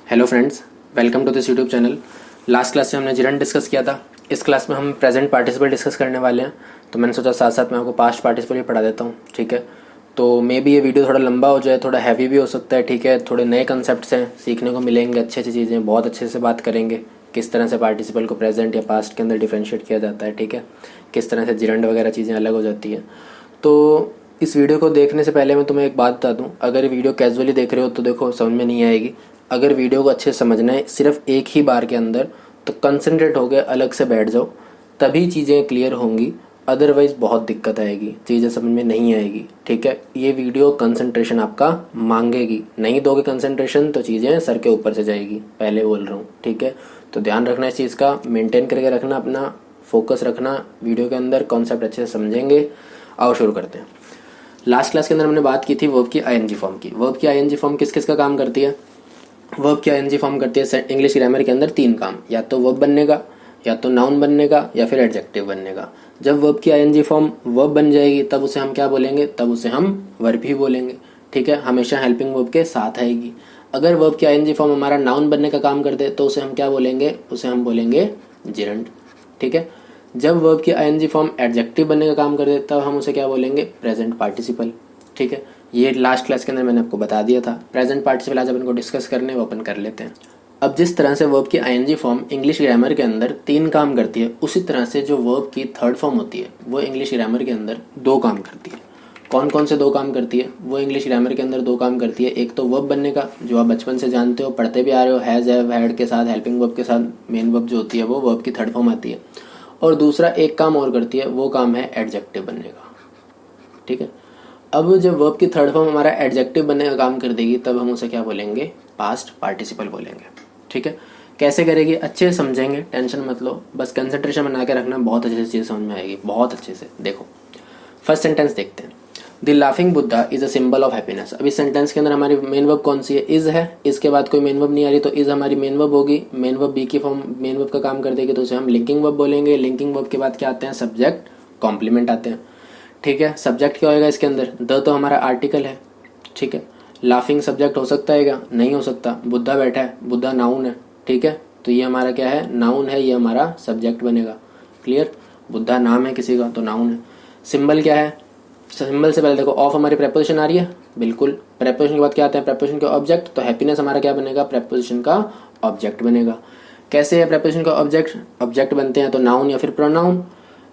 Hello friends, welcome to this YouTube channel. Last class में हमने gerund discuss किया था। इस क्लास में हम प्रेजेंट पार्टिसिपल डिस्कस करने वाले हैं। तो मैंने सोचा साथ साथ मैं आपको पास्ट पार्टिसिपल भी पढ़ा देता हूँ। ठीक है, तो मे बी ये वीडियो थोड़ा लंबा हो जाए, थोड़ा हैवी भी हो सकता है। ठीक है, थोड़े नए कंसेप्ट हैं, सीखने को मिलेंगे, अच्छी अच्छी चीज़ें, बहुत अच्छे से बात करेंगे किस तरह से पार्टिसिपल को प्रेजेंट या पास्ट के अंदर डिफ्रेंशिएट किया जाता है। ठीक है, किस तरह से जिरंड वगैरह चीज़ें अलग हो जाती हैं। तो इस वीडियो को देखने से पहले मैं तुम्हें एक बात बता दूं, अगर वीडियो कैजुअली देख रहे हो तो देखो समझ में नहीं आएगी। अगर वीडियो को अच्छे से समझना है सिर्फ एक ही बार के अंदर, तो कंसंट्रेट हो गए, अलग से बैठ जाओ, तभी चीज़ें क्लियर होंगी। अदरवाइज बहुत दिक्कत आएगी, चीज़ें समझ में नहीं आएगी। ठीक है, ये वीडियो कंसंट्रेशन आपका मांगेगी, नहीं दोगे कंसंट्रेशन तो चीज़ें सर के ऊपर से जाएगी, पहले बोल रहा हूँ। ठीक है, तो ध्यान रखना इस चीज़ का, मेंटेन करके रखना, अपना फोकस रखना वीडियो के अंदर, कॉन्सेप्ट अच्छे से समझेंगे। आओ शुरू करते हैं। लास्ट क्लास के अंदर हमने बात की थी वर्ब की आईएनजी फॉर्म की। वर्ब की आईएनजी फॉर्म किस किस का काम करती है? वर्ब की आईएनजी फॉर्म करती है इंग्लिश ग्रामर के अंदर 3 काम, या तो वर्ब बनने का, या तो नाउन बनने का, या फिर एडजेक्टिव बनने का। जब वर्ब की आईएनजी फॉर्म वर्ब बन जाएगी तब उसे हम क्या बोलेंगे? तब उसे हम वर्ब ही बोलेंगे। ठीक है, हमेशा हेल्पिंग वर्ब के साथ आएगी। अगर वर्ब की आईएनजी फॉर्म हमारा नाउन बनने का काम कर दे तो उसे हम क्या बोलेंगे? उसे हम बोलेंगे जिरंड। ठीक है, जब वर्ब की आईएनजी फॉर्म एडजेक्टिव बनने का काम कर दे तब हम उसे क्या बोलेंगे? Present participle. ठीक है, ये लास्ट क्लास के अंदर मैंने आपको बता दिया था। प्रेजेंट पार्टिसिपल आज अपन को डिस्कस करने वो अपन कर लेते हैं। अब जिस तरह से वर्ब की आईएनजी फॉर्म इंग्लिश ग्रामर के अंदर 3 काम करती है, उसी तरह से जो वर्ब की थर्ड फॉर्म होती है वो इंग्लिश ग्रामर के अंदर 2 काम करती है। कौन कौन से 2 काम करती है? वो इंग्लिश ग्रामर के अंदर 2 काम करती है। एक तो वर्ब बनने का, जो आप बचपन से जानते हो, पढ़ते भी आ रहे हो, हैज, हैव, हैड के साथ हेल्पिंग वर्ब के साथ मेन वर्ब जो होती है वो वर्ब की थर्ड फॉर्म आती है। और दूसरा एक काम और करती है, वो काम है एडजेक्टिव बनने का। ठीक है, अब जब वर्ब की थर्ड फॉर्म हमारा एडजेक्टिव बनने का काम कर देगी तब हम उसे क्या बोलेंगे? पास्ट पार्टिसिपल बोलेंगे। ठीक है, कैसे करेगी? अच्छे से समझेंगे, टेंशन मत लो, बस कंसंट्रेशन बना के रखना, बहुत अच्छे से चीज़ समझ में आएगी, बहुत अच्छे से। देखो फर्स्ट सेंटेंस देखते हैं। The laughing Buddha is a symbol of happiness. अब इस सेंटेंस के अंदर हमारी मेन वर्ब कौन सी है? इज है। इसके बाद कोई मेन वर्ब नहीं आ रही तो इज हमारी मेन वर्ब होगी। मेन वर्ब बी की फॉर्म मेन वर्ब का काम कर देगी तो उसे हम लिंकिंग वर्ब बोलेंगे। लिंकिंग वर्ब के बाद क्या आते हैं? सब्जेक्ट, कॉम्प्लीमेंट आते हैं। ठीक है, सब्जेक्ट क्या होगा इसके अंदर? द तो हमारा आर्टिकल है। ठीक है, लाफिंग सब्जेक्ट हो सकता है क्या? नहीं हो सकता। बुद्धा बैठा है, बुद्धा नाउन है। ठीक है, तो ये हमारा क्या है? नाउन है, ये हमारा सब्जेक्ट बनेगा। क्लियर? बुद्धा नाम है किसी का तो नाउन है। सिंबल क्या है? सिंबल से पहले देखो ऑफ हमारी प्रेपोजिशन आ रही है, बिल्कुल। प्रेपोजिशन के बाद क्या आता है? प्रेपोजिशन के ऑब्जेक्ट। तो हैप्पीनेस हमारा क्या बनेगा? प्रेपोजिशन का ऑब्जेक्ट बनेगा। कैसे है प्रेपोजिशन का ऑब्जेक्ट? ऑब्जेक्ट बनते हैं तो नाउन या फिर प्रोनाउन।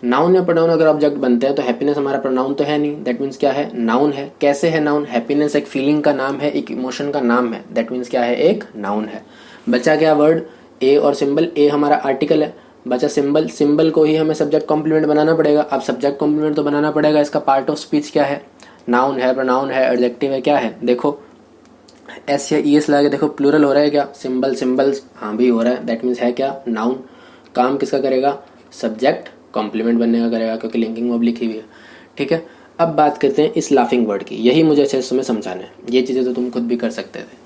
नाउन या प्रोनाउन अगर ऑब्जेक्ट बनते हैं तो हैप्पीनेस हमारा प्रोनाउन तो है नहीं, दैट मीन्स क्या है? नाउन है। कैसे है नाउन? हैप्पीनेस एक फीलिंग का नाम है, एक इमोशन का नाम है, दैट मीन्स क्या है? एक नाउन है। बचा क्या वर्ड? ए और सिंबल। ए हमारा आर्टिकल है, बचा सिंबल। सिंबल को ही हमें सब्जेक्ट कॉम्प्लीमेंट बनाना पड़ेगा। अब सब्जेक्ट कॉम्प्लीमेंट तो बनाना पड़ेगा, इसका पार्ट ऑफ स्पीच क्या है? नाउन है, प्रोनाउन है, एडजेक्टिव है, क्या है? देखो एस या ई एस लगा के देखो, प्लूरल हो रहा है क्या? सिंबल, सिंबल्स, हाँ भी हो रहा है, दैट मीन्स है क्या? नाउन। काम किसका करेगा? सब्जेक्ट कॉम्प्लीमेंट बनने का करेगा, क्योंकि लिंकिंग वर्ब लिखी हुई है। ठीक है, अब बात करते हैं इस लाफिंग वर्ड की। यही मुझे अच्छे से तुम्हें समझाना है, ये चीज़ें तो तुम खुद भी कर सकते थे।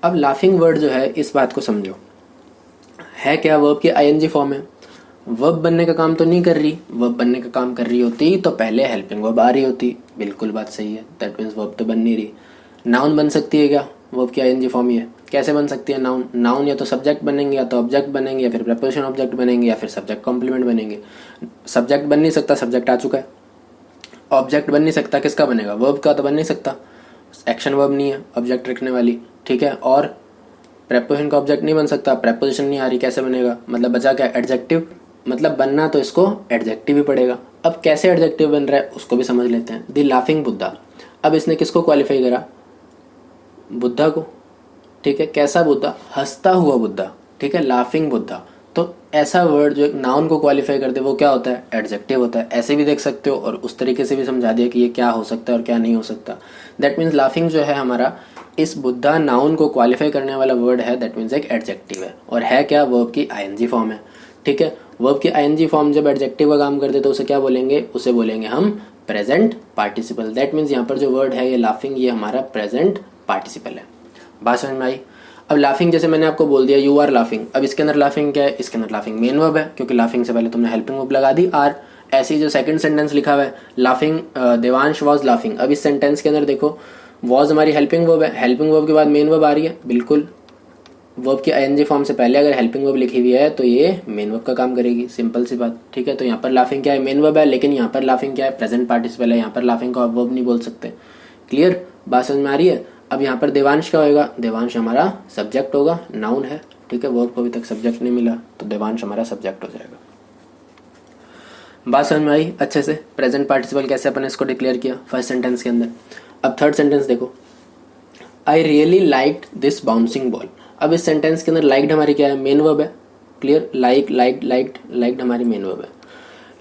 अब लाफिंग वर्ड जो है, इस बात को समझो, है क्या? वर्ब की आईएनजी फॉर्म है। वर्ब बनने का काम तो नहीं कर रही। वर्ब बनने का काम कर रही होती तो पहले हेल्पिंग वर्ब आ रही होती। बिल्कुल बात सही है, दैट मीन्स वर्ब तो बन नहीं रही। नाउन बन सकती है क्या वर्ब की आईएनजी फॉर्म? ये कैसे बन सकती है नाउन? नाउन या तो सब्जेक्ट बनेंगे, या तो ऑब्जेक्ट बनेंगे, या फिर प्रेपोजिशन ऑब्जेक्ट बनेंगे, या फिर सब्जेक्ट कॉम्प्लीमेंट बनेंगे। सब्जेक्ट बन नहीं सकता, सब्जेक्ट आ चुका है। ऑब्जेक्ट बन नहीं सकता, किसका बनेगा? वर्ब का तो बन नहीं सकता, एक्शन वर्ब नहीं है ऑब्जेक्ट रखने वाली। ठीक है, और प्रेपोजिशन का ऑब्जेक्ट नहीं बन सकता, प्रेपोजिशन नहीं आ रही, कैसे बनेगा? मतलब बचा क्या? एडजेक्टिव। मतलब बनना तो इसको एडजेक्टिव ही पड़ेगा। अब कैसे एडजेक्टिव बन रहा है उसको भी समझ लेते हैं। द लाफिंग बुद्धा, अब इसने किसको क्वालिफाई करा? बुद्धा को। ठीक है, कैसा बुद्धा? हंसता हुआ बुद्धा। ठीक है, लाफिंग बुद्धा। तो ऐसा वर्ड जो एक नाउन को क्वालिफाई कर दे वो क्या होता है? एडजेक्टिव होता है। ऐसे भी देख सकते हो और उस तरीके से भी समझा दिया कि ये क्या हो सकता है और क्या नहीं हो सकता। दैट मीन्स लाफिंग जो है हमारा, इस बुद्धा नाउन को क्वालिफाई करने वाला वर्ड है, दैट मीन्स एक एडजेक्टिव है। और है क्या? वर्ब की आईएनजी फॉर्म है। ठीक है, वर्ब की आईएनजी फॉर्म जब एडजेक्टिव का काम करते तो उसे क्या बोलेंगे? उसे बोलेंगे हम प्रेजेंट पार्टिसिपल। दैट मीन्स यहाँ पर जो वर्ड है ये लाफिंग, ये हमारा प्रेजेंट पार्टिसिपल है। बात समझ में आई? अब लाफिंग जैसे मैंने आपको बोल दिया, यू आर लाफिंग। अब इसके अंदर लाफिंग क्या है? इसके अंदर लाफिंग मेन वर्ब है, क्योंकि लाफिंग से पहले तुमने हेल्पिंग वर्ब लगा दी आर। ऐसे ही जो सेकंड सेंटेंस लिखा हुआ है, लाफिंग देवांश वाज लाफिंग। अब इस सेंटेंस के अंदर देखो, वाज हमारी हेल्पिंग वर्ब है, हेल्पिंग वर्ब के बाद मेन वर्ब आ रही है, बिल्कुल वर्ब की आईएनजी फॉर्म से पहले अगर हेल्पिंग वर्ब लिखी हुई है तो ये मेन वर्ब का काम करेगी, सिंपल सी बात, ठीक है। तो यहाँ पर लाफिंग क्या है, मेन वर्ब है, लेकिन यहाँ पर लाफिंग क्या है, प्रेजेंट पार्टिसिपल है, यहाँ पर लाफिंग को आप वर्ब नहीं बोल सकते। क्लियर, बात समझ में आ रही है। अब यहाँ पर देवांश क्या होगा, देवांश हमारा सब्जेक्ट होगा, नाउन है, ठीक है, वर्ब को अभी तक सब्जेक्ट नहीं मिला तो देवांश हमारा सब्जेक्ट हो जाएगा। बात समझ में आई अच्छे से। प्रेजेंट पार्टिसिपल कैसे अपन इसको डिक्लेयर किया फर्स्ट सेंटेंस के अंदर। अब थर्ड सेंटेंस देखो, I really liked this bouncing ball. अब इस सेंटेंस के अंदर लाइक्ड हमारी क्या है, मेन वर्ब है। Clear, like liked liked liked हमारी मेन वर्ब है।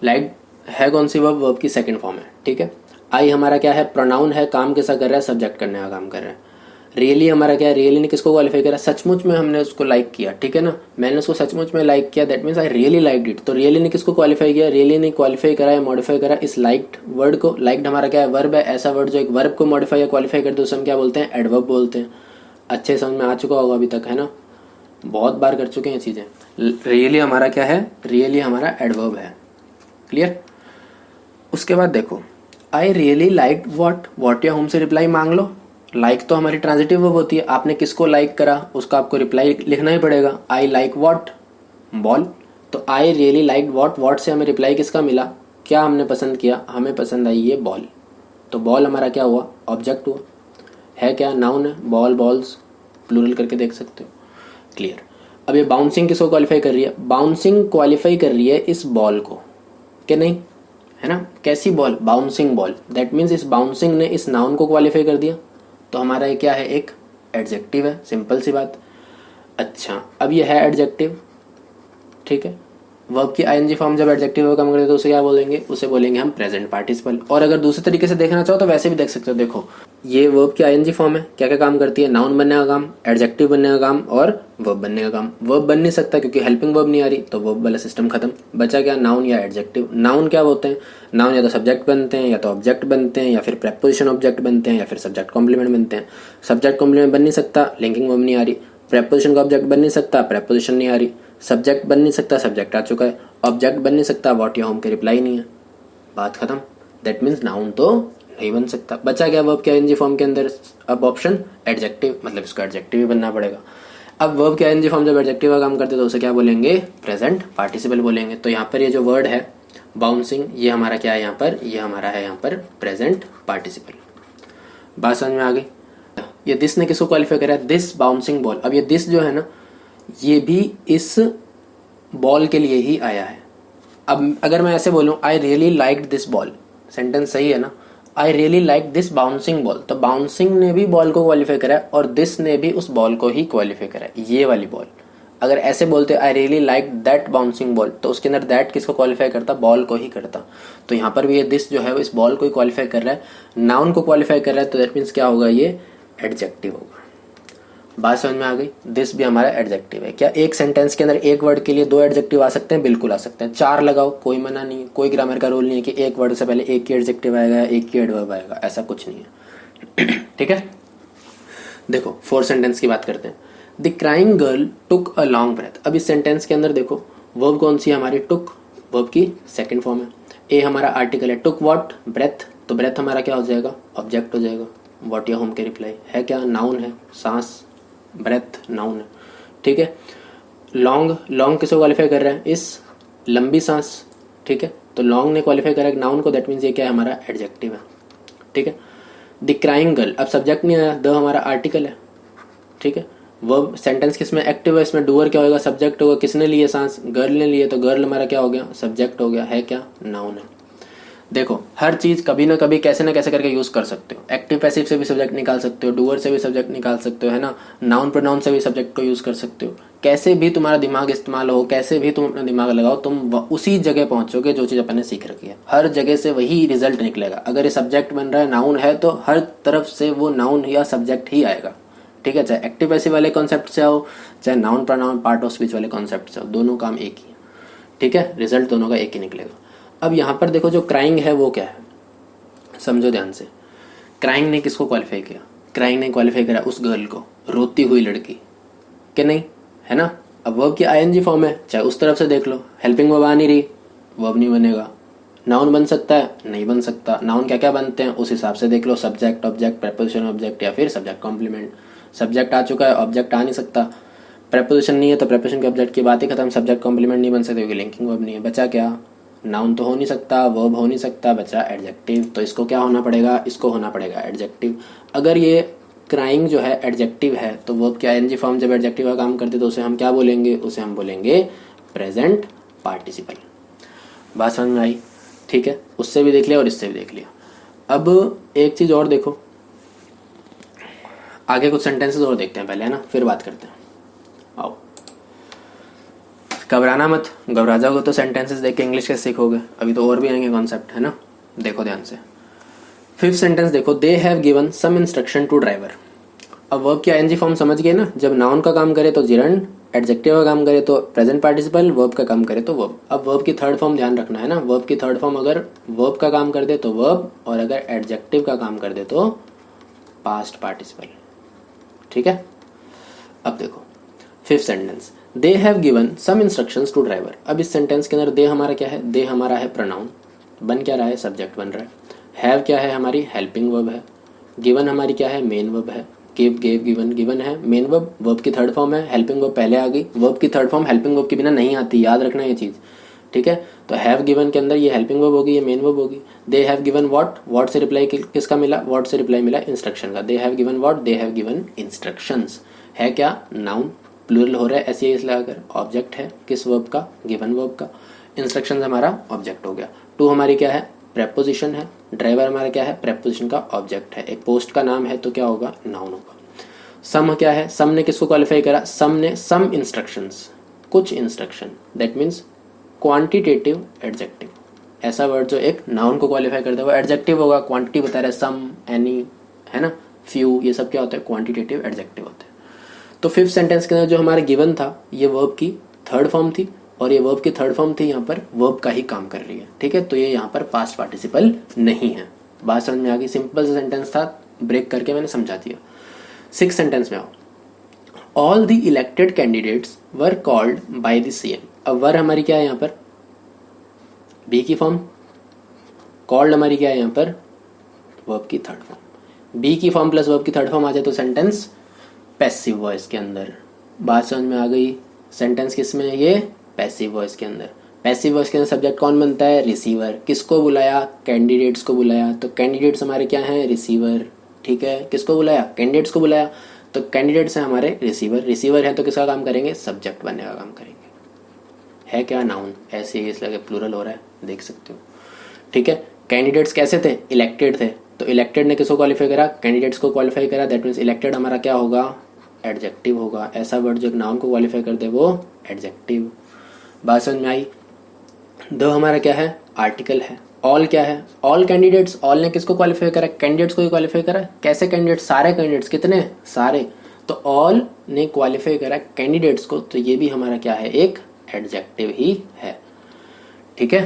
लाइक्ड है कौन सी वर्ब, वर्ब की सेकंड फॉर्म है, ठीक है। आई हमारा क्या है, प्रोनाउन है, काम कैसा कर रहा है, सब्जेक्ट करने का काम कर रहा है। रियली हमारा क्या है, रियली ने किसको क्वालिफाई करा, सचमुच में हमने उसको लाइक किया, ठीक है ना, मैंने उसको सचमुच में लाइक किया, that means I really liked it. तो रियली ने किसको क्वालिफाई किया, रियली ने क्वालिफाई करा है, मॉडिफाई करा इस लाइक्ड वर्ड को। लाइक्ड हमारा क्या है, वर्ब है, ऐसा वर्ड जो एक वर्ब को मॉडिफाई या क्वालिफाई करते उसे हम क्या बोलते हैं, एडवर्ब बोलते हैं। अच्छे समझ में आ चुका होगा अभी तक, है ना, बहुत बार कर चुके हैं ये चीजें। रियली हमारा क्या है, रियली हमारा एडवर्ब है। क्लियर। उसके बाद देखो, आई रियली लाइक्ड व्हाट या होम से रिप्लाई मांग लो। लाइक तो हमारी ट्रांजिटिव वर्ब होती है, आपने किसको लाइक करा उसका आपको रिप्लाई लिखना ही पड़ेगा। I like what, ball. तो आई रियली लाइक व्हाट से हमें रिप्लाई किसका मिला, क्या हमने पसंद किया, हमें पसंद आई ये बॉल। तो बॉल हमारा क्या हुआ, ऑब्जेक्ट हुआ, है क्या, नाउन है, बॉल बॉल्स प्लूरल करके देख सकते हो। क्लियर। अब ये बाउंसिंग किसको क्वालिफाई कर रही है, बाउंसिंग क्वालिफाई कर रही है इस बॉल को, क्या नहीं, है ना, कैसी ball, bouncing ball. That means इस बाउंसिंग ने इस नाउन को क्वालिफाई कर दिया, तो हमारा ये क्या है, एक एडजेक्टिव है, सिंपल सी बात। अच्छा, अब ये है एडजेक्टिव, ठीक है। वर्ब की आईएनजी फॉर्म जब एडजेक्टिव काम करते तो उसे क्या बोलेंगे, उसे बोलेंगे हम प्रेजेंट पार्टिसिपल। और अगर दूसरे तरीके से देखना चाहो तो वैसे भी देख सकते हो। देखो, ये वर्ब की आईएनजी फॉर्म है, क्या क्या काम करती है, नाउन बनने का काम, एडजेक्टिव बनने का काम और वर्ब बनने का काम। वर्ब बन नहीं सकता क्योंकि हेल्पिंग वर्ब नहीं आ रही, तो वर्ब वाला सिस्टम खत्म, बचा क्या, नाउन या एडजेक्टिव। नाउन क्या होते हैं, नाउन या तो सब्जेक्ट बनते हैं, या तो ऑब्जेक्ट बनते हैं, या फिर प्रेपोजिशन ऑब्जेक्ट बनते हैं, या फिर सब्जेक्ट कॉम्प्लीमेंट बनते हैं। सब्जेक्ट कॉम्प्लीमेंट बन नहीं सकता, लिंकिंग वर्ब नहीं आ रही। प्रेपोजिशन का ऑब्जेक्ट बन नहीं सकता, प्रेपोजिशन नहीं आ रही। सब्जेक्ट बन नहीं सकता, सब्जेक्ट आ चुका है। ऑब्जेक्ट बन नहीं सकता, व्हाट या होम के रिप्लाई नहीं है, बात खत्म। दैट मीन्स नाउन तो नहीं बन सकता, बचा गया वर्ब के आईएनजी फॉर्म के अंदर अब ऑप्शन एडजेक्टिव, मतलब इसका एडजेक्टिव ही बनना पड़ेगा। अब वर्ब के आईएनजी फॉर्म जब एडजेक्टिव का काम करते तो उसे क्या बोलेंगे, प्रेजेंट पार्टिसिपल बोलेंगे। तो यहाँ पर ये जो वर्ड है बाउंसिंग, ये हमारा क्या है यहाँ पर, ये हमारा है यहाँ पर प्रेजेंट पार्टिसिपल। बात समझ में आ गई। ये दिस ने किसको क्वालिफाई करा है, दिस बाउंसिंग बॉल। अब ये दिस जो है ना, ये भी इस बॉल के लिए ही आया है। अब अगर मैं ऐसे बोलूं, I really liked this ball, sentence सही है ना, I really like this bouncing ball, तो बाउंसिंग ने भी बॉल को क्वालिफाई करा है और दिस ने भी उस बॉल को ही क्वालिफाई करा है, ये वाली बॉल। अगर ऐसे बोलते I really like that bouncing ball, तो उसके अंदर दैट किसको क्वालिफाई करता, बॉल को ही करता। तो यहाँ पर भी ये दिस जो है वो इस बॉल को ही क्वालिफाई कर रहा है, नाउन को क्वालिफाई कर रहा है, तो दैट मीन्स क्या होगा, ये एडजेक्टिव होगा। बात समझ में आ गई। दिस भी हमारा एडजेक्टिव है। क्या एक सेंटेंस के अंदर एक वर्ड के लिए दो एडजेक्टिव आ सकते हैं, बिल्कुल आ सकते हैं। चार लगाओ, कोई मना नहीं, कोई ग्रामर का रूल नहीं है कि एक वर्ड से पहले एक ही एडजेक्टिव आएगा, एक ही एडवर्ब आएगा, ऐसा कुछ नहीं है। ठीक है, देखो फोर्थ सेंटेंस की बात करते हैं। The crying girl took a long breath. अब इस सेंटेंस के अंदर देखो वर्ब कौन सी है हमारी, टुक, वर्ब की सेकंड फॉर्म है। ए हमारा आर्टिकल है, टुक व्हाट, ब्रेथ, तो ब्रेथ हमारा क्या हो जाएगा, ऑब्जेक्ट हो जाएगा। व्हाट या होम के रिप्लाई है क्या, नाउन है, सांस, ब्रेथ नाउन है, ठीक है। लॉन्ग, लॉन्ग किसको क्वालिफाई कर रहा है, इस लंबी सांस, ठीक है। तो लॉन्ग ने क्वालिफाई करा है नाउन को, दैट मीन्स ये क्या है, हमारा एडजेक्टिव है, ठीक है। द क्राइंग गर्ल, अब सब्जेक्ट नहीं आया, द हमारा आर्टिकल है, ठीक है। वर्ब सेंटेंस किसमें एक्टिव है, इसमें डूअर क्या होगा, सब्जेक्ट होगा। किसने लिए सांस, गर्ल ने लिए, तो गर्ल हमारा क्या हो गया, सब्जेक्ट हो गया, है क्या, नाउन है। देखो हर चीज कभी ना कभी कैसे ना कैसे करके यूज कर सकते हो। एक्टिव पैसिव से भी सब्जेक्ट निकाल सकते हो, डूअर से भी सब्जेक्ट निकाल सकते हो, है ना। नाउन प्रोनाउन से भी सब्जेक्ट को यूज कर सकते हो। कैसे भी तुम्हारा दिमाग इस्तेमाल हो, कैसे भी तुम अपना दिमाग लगाओ, तुम उसी जगह पहुंचोगे जो चीज अपन ने सीख रखी है। हर जगह से वही रिजल्ट निकलेगा। अगर ये सब्जेक्ट बन रहा है, नाउन है, तो हर तरफ से वो नाउन या सब्जेक्ट ही आएगा, ठीक है। चाहे एक्टिव पैसिव वाले कॉन्सेप्ट से आओ, चाहे noun pronoun part of speech वाले कॉन्सेप्ट से आओ, दोनों काम एक ही है, ठीक है। रिजल्ट दोनों का एक ही निकलेगा। अब यहाँ पर देखो जो क्राइंग है वो क्या है, समझो ध्यान से। क्राइंग ने किसको क्वालिफाई किया, क्राइंग ने क्वालिफाई करा उस गर्ल को, रोती हुई लड़की, कि नहीं, है ना। अब वर्ब की आईएनजी फॉर्म है, चाहे उस तरफ से देख लो, हेल्पिंग वर्ब आ नहीं रही, वर्ब नहीं बनेगा। नाउन बन सकता है, नहीं बन सकता। नाउन क्या क्या बनते हैं उस हिसाब से देख लो, सब्जेक्ट, ऑब्जेक्ट, प्रेपोजिशन ऑब्जेक्ट, या फिर सब्जेक्ट कॉम्प्लीमेंट। सब्जेक्ट आ चुका है, ऑब्जेक्ट आ नहीं सकता। प्रेपोजिशन नहीं है तो प्रेपोजिशन के ऑब्जेक्ट की बात ही खत्म, सब्जेक्ट कॉम्प्लीमेंट नहीं बन सकते क्योंकि लिंकिंग वर्ब नहीं है। बचा क्या, नाउन तो हो नहीं सकता, वर्ब हो नहीं सकता, बचा एडजेक्टिव। तो इसको क्या होना पड़ेगा, इसको होना पड़ेगा एडजेक्टिव। अगर ये क्राइंग जो है एडजेक्टिव है तो वर्ब क्या एनजी फॉर्म जब एडजेक्टिव का काम करते तो उसे हम क्या बोलेंगे, उसे हम बोलेंगे प्रेजेंट पार्टिसिपल। बात समझ में आई? ठीक है, उससे भी देख लिया और इससे भी देख लिया। अब एक चीज और देखो, आगे कुछ सेंटेंसेस और देखते हैं पहले, है ना, फिर बात करते हैं। आओ, घबराना मत, घबरा जाओगे तो सेंटेंसेस देख के इंग्लिश कैसे सीखोगे, अभी तो और भी आएंगे कॉन्सेप्ट, है ना। देखो ध्यान से, 5th सेंटेंस देखो, they have given some instruction to driver. अब वर्ब की आईएनजी फॉर्म समझ गए ना, जब नाउन का काम करे तो जिरंड, एडजेक्टिव का काम करे तो प्रेजेंट पार्टिसिपल, वर्ब का काम करे तो वर्ब। अब वर्ब की थर्ड फॉर्म ध्यान रखना है ना, वर्ब की थर्ड फॉर्म अगर वर्ब का काम कर दे तो वर्ब, और अगर एडजेक्टिव का काम कर दे तो पास्ट पार्टिसिपल। ठीक है, अब देखो 5th sentence, they have given some instructions to driver. अब इस सेंटेंस के अंदर दे हमारा क्या है, दे हमारा है प्रोनाउन, बन क्या रहा है, सब्जेक्ट बन रहा है। हैव क्या है, हमारी हेल्पिंग वर्ब है। गिवन हमारी क्या है, मेन वर्ब है। गिव, गेव, गिवन, गिवन है मेन वर्ब, वर्ब की थर्ड फॉर्म है, हेल्पिंग वर्ब पहले आ गई। वर्ब की थर्ड फॉर्म हेल्पिंग वर्ब के बिना नहीं आती, याद रखना ये चीज। ठीक है, तो हैव गिवन के अंदर ये हेल्पिंग वर्ब होगी, ये मेन वर्ब होगी। दे हैव गिवन व्हाट, व्हाट से रिप्लाई किसका मिला, व्हाट से रिप्लाई मिला इंस्ट्रक्शन का। दे have given what, they have given instructions. है क्या, नाउन, प्लूरल हो रहा है ऐसे ही लगाकर, ऑब्जेक्ट है किस वर्ब का, गिवन वर्ब का। इंस्ट्रक्शंस हमारा ऑब्जेक्ट हो गया। टू हमारी क्या है, प्रेपोजिशन है। ड्राइवर हमारा क्या है, प्रेपोजिशन का ऑब्जेक्ट है। एक पोस्ट का नाम है तो क्या होगा, नाउन होगा। सम क्या है, सम ने किसको क्वालिफाई करा, सम ने सम इंस्ट्रक्शंस, कुछ instruction, that means quantitative adjective. ऐसा वर्ड जो एक नाउन को क्वालिफाई करता है वो एडजेक्टिव होगा। क्वांटिटी बता रहा है, सम, एनी, है ना, फ्यू, ये सब क्या होता है, क्वांटिटेटिव एडजेक्टिव होते हैं। तो 5th सेंटेंस के अंदर जो हमारा गिवन था ये वर्ब की थर्ड फॉर्म थी, और ये वर्ब की थर्ड फॉर्म थी, यहाँ पर वर्ब का ही काम कर रही है। ठीक है, तो ये यहाँ पर पास्ट पार्टिसिपल नहीं है। बात समझ में आ गई, सिंपल सा सेंटेंस था, ब्रेक करके मैंने समझा दिया। 6th सेंटेंस में आओ, all the elected candidates were called by the CM. अब वर हमारी क्या है यहाँ पर, बी की फॉर्म, कॉल्ड हमारी क्या है यहाँ पर, वर्ब की थर्ड फॉर्म। बी की फॉर्म प्लस वर्ब की थर्ड फॉर्म आ जाए तो सेंटेंस पैसिव वॉइस के अंदर। बात समझ में आ गई, सेंटेंस किस में है, ये पैसिव वॉइस के अंदर। पैसिव वॉइस के अंदर सब्जेक्ट कौन बनता है, रिसीवर। किसको बुलाया, कैंडिडेट्स को बुलाया, तो कैंडिडेट्स हमारे क्या हैं, रिसीवर। ठीक है, किसको बुलाया, कैंडिडेट्स को बुलाया, तो कैंडिडेट्स हैं हमारे रिसीवर। रिसीवर है तो किसका काम करेंगे, सब्जेक्ट बनने का काम करेंगे। है क्या, नाउन, ऐसे ही इसलिए प्लूरल हो रहा है, देख सकते हो। ठीक है, कैंडिडेट्स कैसे थे, इलेक्टेड थे, तो इलेक्टेड ने किसको क्वालिफाई करा, कैंडिडेट्स को क्वालिफाई करा, दैट मीन्स इलेक्टेड हमारा क्या होगा, एडजेक्टिव होगा। ऐसा वर्ड जो एक नाउन को क्वालिफाई कर दे वो एडजेक्टिव। बात समझ में आई। द हमारा क्या है, आर्टिकल है। ऑल क्या है, ऑल कैंडिडेट्स, ऑल ने किसको क्वालिफाई करा, कैंडिडेट्स को ही क्वालिफाई करा। कैसे कैंडिडेट्स, सारे कैंडिडेट्स, कितने, सारे, तो ऑल ने क्वालिफाई करा कैंडिडेट्स को, तो ये भी हमारा क्या है, एक एडजेक्टिव ही है। ठीक है,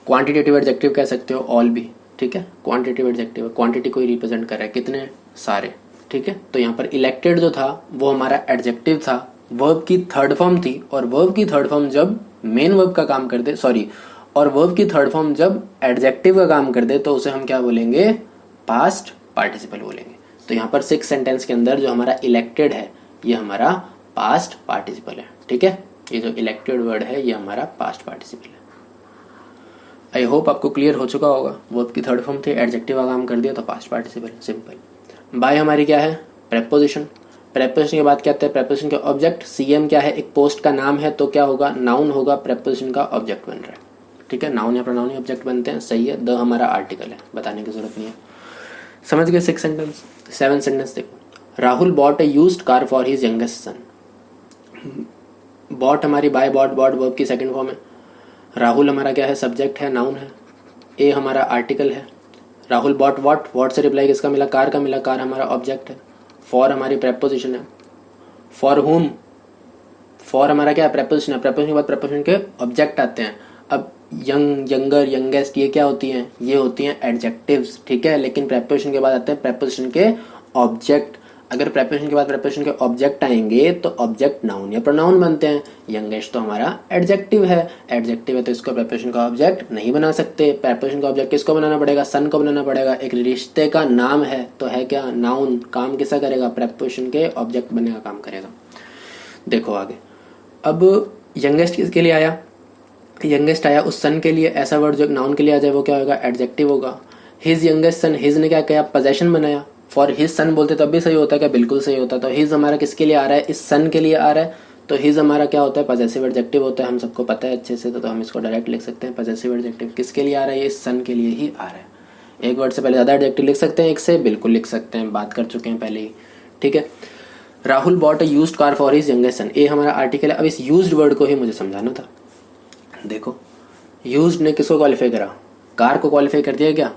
क्वांटिटेटिव एडजेक्टिव कह सकते हो ऑल भी। ठीक है, क्वांटिटेटिव एडजेक्टिव, क्वांटिटी को ही रिप्रेजेंट कर रहा है, कितने, सारे। ठीक है, तो यहाँ पर इलेक्टेड जो था वो हमारा एडजेक्टिव था, वर्ब की थर्ड फॉर्म थी, और वर्ब की थर्ड फॉर्म जब मेन वर्ब का काम कर दे, सॉरी, और वर्ब की थर्ड फॉर्म जब एडजेक्टिव का काम कर दे तो उसे हम क्या बोलेंगे, पास्ट पार्टिसिपल बोलेंगे। तो यहाँ पर 6 सेंटेंस के अंदर जो हमारा इलेक्टेड है ये हमारा पास्ट पार्टिसिपल है। ठीक है, ये जो इलेक्टेड वर्ड है ये हमारा पास्ट पार्टिसिपल है। आई होप आपको क्लियर हो चुका होगा। वर्ब की थर्ड फॉर्म थी, एडजेक्टिव का काम कर दिया तो पास्ट पार्टिसिपल, सिंपल। बाय हमारी क्या है, प्रेपोजिशन। प्रेपोजिशन के बाद क्या आता है, प्रेपोजिशन के ऑब्जेक्ट। सीएम क्या है, एक पोस्ट का नाम है तो क्या होगा, नाउन होगा, प्रेपोजिशन का ऑब्जेक्ट बन रहा है। ठीक है, नाउन या प्रोनाउन ही ऑब्जेक्ट बनते हैं, सही है। द हमारा आर्टिकल है, बताने की जरूरत नहीं है, समझ गए। 6 सेंटेंस। 7 सेंटेंस देखो, Rahul bought a used car for his youngest son. Bought हमारी बाय, बॉट, बॉट वर्ब की सेकंड फॉर्म है। राहुल हमारा क्या है, सब्जेक्ट है, नाउन है। ए हमारा आर्टिकल है। राहुल बॉट व्हाट, व्हाट से रिप्लाई किसका मिला, कार का मिला, कार हमारा ऑब्जेक्ट है। फॉर हमारी प्रेपोजिशन है। फॉर हुम, फॉर हमारा क्या है, प्रेपोजिशन है। प्रेपोजिशन के बाद प्रेपोजिशन के ऑब्जेक्ट आते हैं। अब यंग, यंगर, यंगेस्ट, ये क्या होती हैं, ये होती हैं एडजेक्टिव्स। ठीक है, लेकिन प्रेपोजिशन के बाद आते हैं प्रेपोजिशन के ऑब्जेक्ट। अगर प्रेपोजिशन के बाद प्रेपोजिशन के ऑब्जेक्ट आएंगे तो ऑब्जेक्ट नाउन या प्रोनाउन बनते हैं। यंगेस्ट तो हमारा एडजेक्टिव है, एडजेक्टिव है तो इसको प्रेपोजिशन का ऑब्जेक्ट नहीं बना सकते। प्रेपोजिशन का ऑब्जेक्ट किसको बनाना पड़ेगा, सन को बनाना पड़ेगा। एक रिश्ते का नाम है तो है क्या, नाउन। काम किसा करेगा, प्रेपोजिशन के ऑब्जेक्ट बनने का काम करेगा। देखो आगे, अब यंगेस्ट किसके लिए आया, यंगेस्ट आया उस सन के लिए, ऐसा वर्ड जो नाउन के लिए आ जाए वो क्या होगा, एडजेक्टिव होगा। हिज यंगेस्ट सन, हिज ने क्या किया, पोजेशन बनाया। फॉर हिज सन बोलते तब भी सही होता है क्या, बिल्कुल सही होता है। तो हिज हमारा किसके लिए आ रहा है, इस सन के लिए आ रहा है, तो हिज हमारा क्या होता है, पॉजेसिव एडजेक्टिव होता है, हम सबको पता है अच्छे से, तो हम इसको डायरेक्ट लिख सकते हैं। पॉजेसिव एडजेक्टिव किसके लिए आ रहा है, ये इस सन के लिए ही आ रहा है। एक वर्ड से पहले ज्यादा एडजेक्टिव लिख सकते हैं, एक से बिल्कुल लिख सकते हैं, बात कर चुके हैं पहले ही, ठीक है। Rahul bought a used car for his youngest सन, ये हमारा आर्टिकल है। अब इस यूज्ड वर्ड को ही मुझे समझाना था। देखो, यूज्ड ने किसको क्वालिफाई करा, कार को क्वालिफाई कर दिया क्या,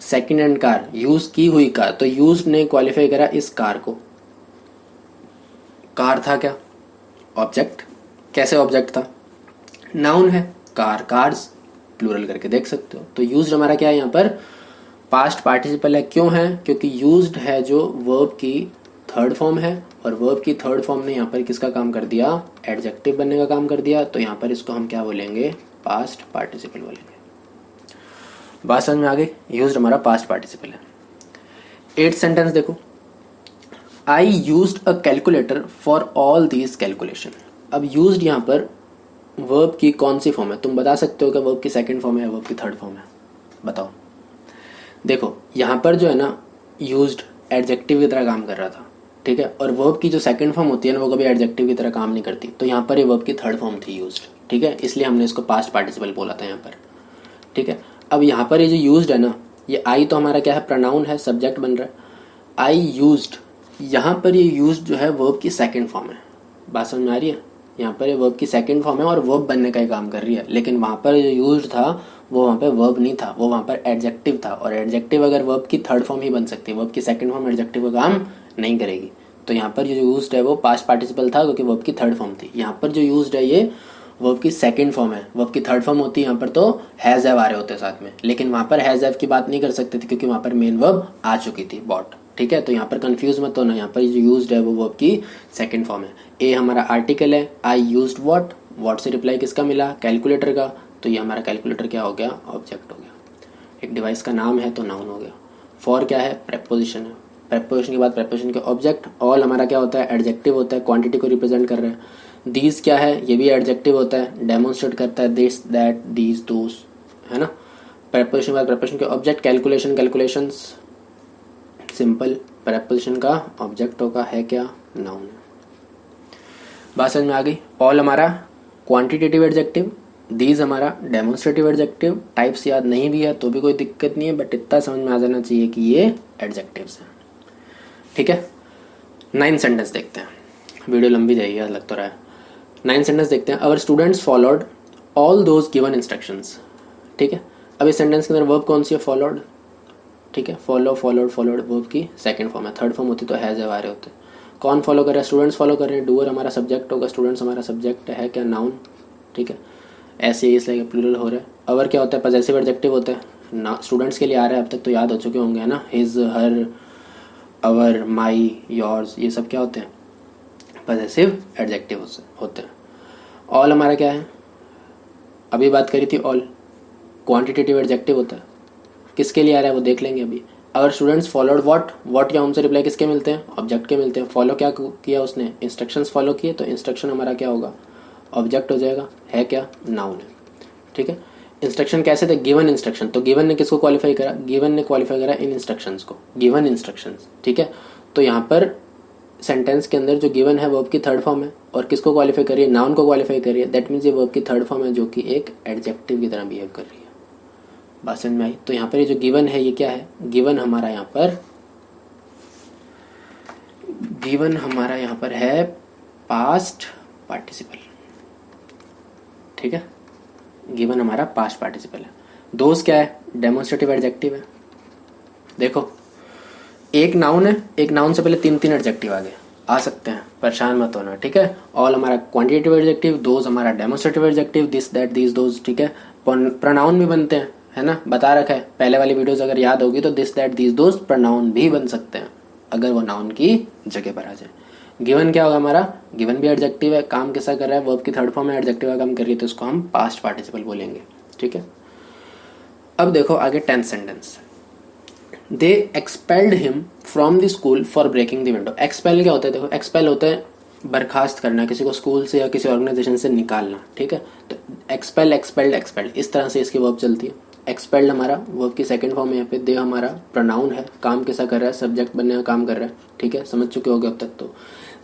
सेकंड हैंड कार, यूज की हुई कार, तो यूज्ड ने क्वालिफाई करा इस कार को। कार था क्या, ऑब्जेक्ट, कैसे ऑब्जेक्ट था, नाउन है, कार, कार्स, प्लूरल करके देख सकते हो। तो यूज्ड हमारा क्या है यहाँ पर, पास्ट पार्टिसिपल है। क्यों है, क्योंकि यूज्ड है जो वर्ब की थर्ड फॉर्म है, और वर्ब की थर्ड फॉर्म ने यहाँ पर किसका काम कर दिया, एडजेक्टिव बनने का काम कर दिया। तो यहाँ पर इसको हम क्या बोलेंगे, पास्ट पार्टिसिपल बोलेंगे। बात समझ में आ गई, यूज्ड हमारा पास्ट पार्टिसिपल है। 8th सेंटेंस देखो, I used a calculator for all these calculation. अब यूज्ड यहाँ पर वर्ब की कौन सी फॉर्म है, तुम बता सकते हो कि वर्ब की सेकंड फॉर्म है या वर्ब की थर्ड फॉर्म है, बताओ। देखो यहाँ पर जो है ना, यूज्ड एडजेक्टिव की तरह काम कर रहा था, ठीक है, और वर्ब की जो सेकंड फॉर्म होती है ना, वो कभी एडजेक्टिव की तरह काम नहीं करती। तो यहाँ पर ये वर्ब की थर्ड फॉर्म थी यूज्ड, ठीक है, इसलिए हमने इसको पास्ट पार्टिसिपल बोला था यहाँ पर, ठीक है। अब यहाँ पर ये जो यूज्ड है ना, ये आई तो हमारा क्या है, प्रोनाउन है, सब्जेक्ट बन रहा है। आई यूज्ड, यहाँ पर ये यूज्ड जो है वर्ब की सेकंड फॉर्म है, बात समझ में आ रही है। यहाँ पर ये वर्ब की सेकंड फॉर्म है और वर्ब बनने का ही काम कर रही है, लेकिन वहां पर जो यूज्ड था वो वहां पर वर्ब नहीं था, वो वहां पर एडजेक्टिव था। और एडजेक्टिव अगर वर्ब की थर्ड फॉर्म ही बन सकती है, वर्ब की सेकंड फॉर्म एडजेक्टिव का काम नहीं करेगी। तो यहाँ पर जो यूज्ड है वो पास्ट पार्टिसिपल था, क्योंकि वर्ब की थर्ड फॉर्म थी। यहाँ पर जो यूज्ड है ये वर्ब की सेकंड फॉर्म है, वर्ब की थर्ड फॉर्म होती है यहाँ पर तो हैज हैव आ रहे होते साथ में, लेकिन वहां पर हैज हैव की बात नहीं कर सकते थे, क्योंकि वहां पर मेन वर्ब आ चुकी थी, बॉट, ठीक है। तो यहाँ पर कंफ्यूज मत होना, यहाँ पर जो यूज्ड है वो वर्ब की सेकंड फॉर्म है। ए हमारा आर्टिकल है, आई यूज्ड व्हाट, व्हाट से रिप्लाई किसका मिला, कैलकुलेटर का, तो ये हमारा कैलकुलेटर क्या हो गया, ऑब्जेक्ट हो गया। एक डिवाइस का नाम है तो नाउन हो गया। फॉर क्या है, प्रेपोजिशन है, प्रेपोजिशन के बाद प्रेपोजिशन के ऑब्जेक्ट। ऑल हमारा क्या होता है, एडजेक्टिव होता है, क्वांटिटी को रिप्रेजेंट कर रहे हैं। दीज क्या है, ये भी एडजेक्टिव होता है, डेमोन्स्ट्रेट करता है, दिस दैट दीज दोस, है ना। प्रेपोजिशन के बाद प्रेपोजिशन के object, calculation, calculations, simple, preposition का ऑब्जेक्ट होगा, है क्या, नाउन है। बात समझ में आ गई। ऑल हमारा क्वांटिटेटिव एडजेक्टिव, दीज हमारा डेमोन्स्ट्रेटिव एडजेक्टिव। टाइप्स याद नहीं भी है तो भी कोई दिक्कत नहीं है, बट इतना समझ में आ जाना चाहिए कि ये एडजेक्टिव्स हैं, ठीक है। 9th सेंटेंस देखते हैं, वीडियो लंबी जाएगी लग तो रहा है। 9th सेंटेंस देखते हैं, अवर students followed all those given instructions, ठीक है। अब इस सेंटेंस के अंदर वर्ब कौन सी है, फॉलोड, ठीक है। फॉलो, फॉलोड, फॉलोड वर्ब की सेकंड फॉर्म है, थर्ड फॉर्म होती तो हैज हैव आ रहे होते। कौन फॉलो कर रहा है, स्टूडेंट्स फॉलो कर रहे हैं। डूअर हमारा सब्जेक्ट होगा, स्टूडेंट्स हमारा सब्जेक्ट है क्या, नाउन, ठीक है। ऐसे ही इसलिए प्लूरल हो रहा है। अवर क्या होता है, पॉजेसिव एडजेक्टिव होता है ना, स्टूडेंट्स के लिए आ रहा है, अब तक तो याद हो चुके होंगे, है ना। हिज, हर, अवर, माई, योर्स, ये सब क्या होते हैं, पॉजेसिव एडजेक्टिव होते हैं। ऑल हमारा क्या है, अभी बात करी थी, ऑल क्वांटिटेटिव एडजेक्टिव होता है, किसके लिए आ रहा है वो देख लेंगे अभी। अवर स्टूडेंट्स फॉलोड व्हाट, व्हाट या उनसे रिप्लाई किसके मिलते हैं, ऑब्जेक्ट के मिलते हैं। फॉलो क्या किया उसने, इंस्ट्रक्शंस फॉलो किए, तो इंस्ट्रक्शन हमारा क्या होगा, ऑब्जेक्ट हो जाएगा, है क्या, नाउन है, ठीक है। इंस्ट्रक्शन कैसे थे, गिवन इंस्ट्रक्शन, तो गिवन ने किसको क्वालिफाई करा, गिवन ने क्वालिफाई करा इन इंस्ट्रक्शंस को, गिवन इंस्ट्रक्शंस, ठीक है। तो यहाँ पर सेंटेंस के अंदर जो गिवन है वर्ब की थर्ड फॉर्म है, और किसको क्वालिफाई कर रही है, नाउन को क्वालिफाई कर रही है। दैट मीन्स ये वर्ब की थर्ड फॉर्म है जो कि एक एडजेक्टिव की तरह बिहेव कर रही है। बात समझ में आई। तो यहाँ पर ये जो गिवन है ये क्या है, गिवन हमारा यहाँ पर है पास्ट पार्टिसिपल, ठीक है। गिवन हमारा पास्ट पार्टिसिपल है। दोस्त क्या है, डेमोन्स्ट्रेटिव एडजेक्टिव है। देखो एक नाउन है, एक नाउन से पहले 3 एडजेक्टिव आ सकते हैं, परेशान मत होना, ठीक है। ऑल हमारा क्वांटिटेटिव एडजेक्टिव, दोज हमारा demonstrative adjective, this that these those, ठीक है। प्रोनाउन भी बनते हैं, है ना, बता रखा है पहले वाली वीडियोस अगर याद होगी तो this that these those pronoun भी बन सकते हैं अगर वो नाउन की जगह पर आ जाए। गिवन क्या होगा हमारा, गिवन भी एडजेक्टिव है, काम कैसा कर रहा है, वर्ब की थर्ड फॉर्म में एडजेक्टिव का काम कर रही है, तो इसको हम पास्ट पार्टिसिपल बोलेंगे, ठीक है। अब देखो आगे 10th sentence, they expelled him from the school for breaking the window. Expel क्या होता है, देखो एक्सपेल होता है बर्खास्त करना, किसी को स्कूल से या किसी ऑर्गेनाइजेशन से निकालना, ठीक है। तो एक्सपेल एक्सपेल्ड एक्सपेल्ड, इस तरह से इसकी वर्ब चलती है। एक्सपेल्ड हमारा वर्ब की सेकंड फॉर्म है, यहाँ पे दे हमारा प्रोनाउन है, काम कैसा कर रहा है, सब्जेक्ट बनने का काम कर रहा है, ठीक है, समझ चुके होगे अब तक। तो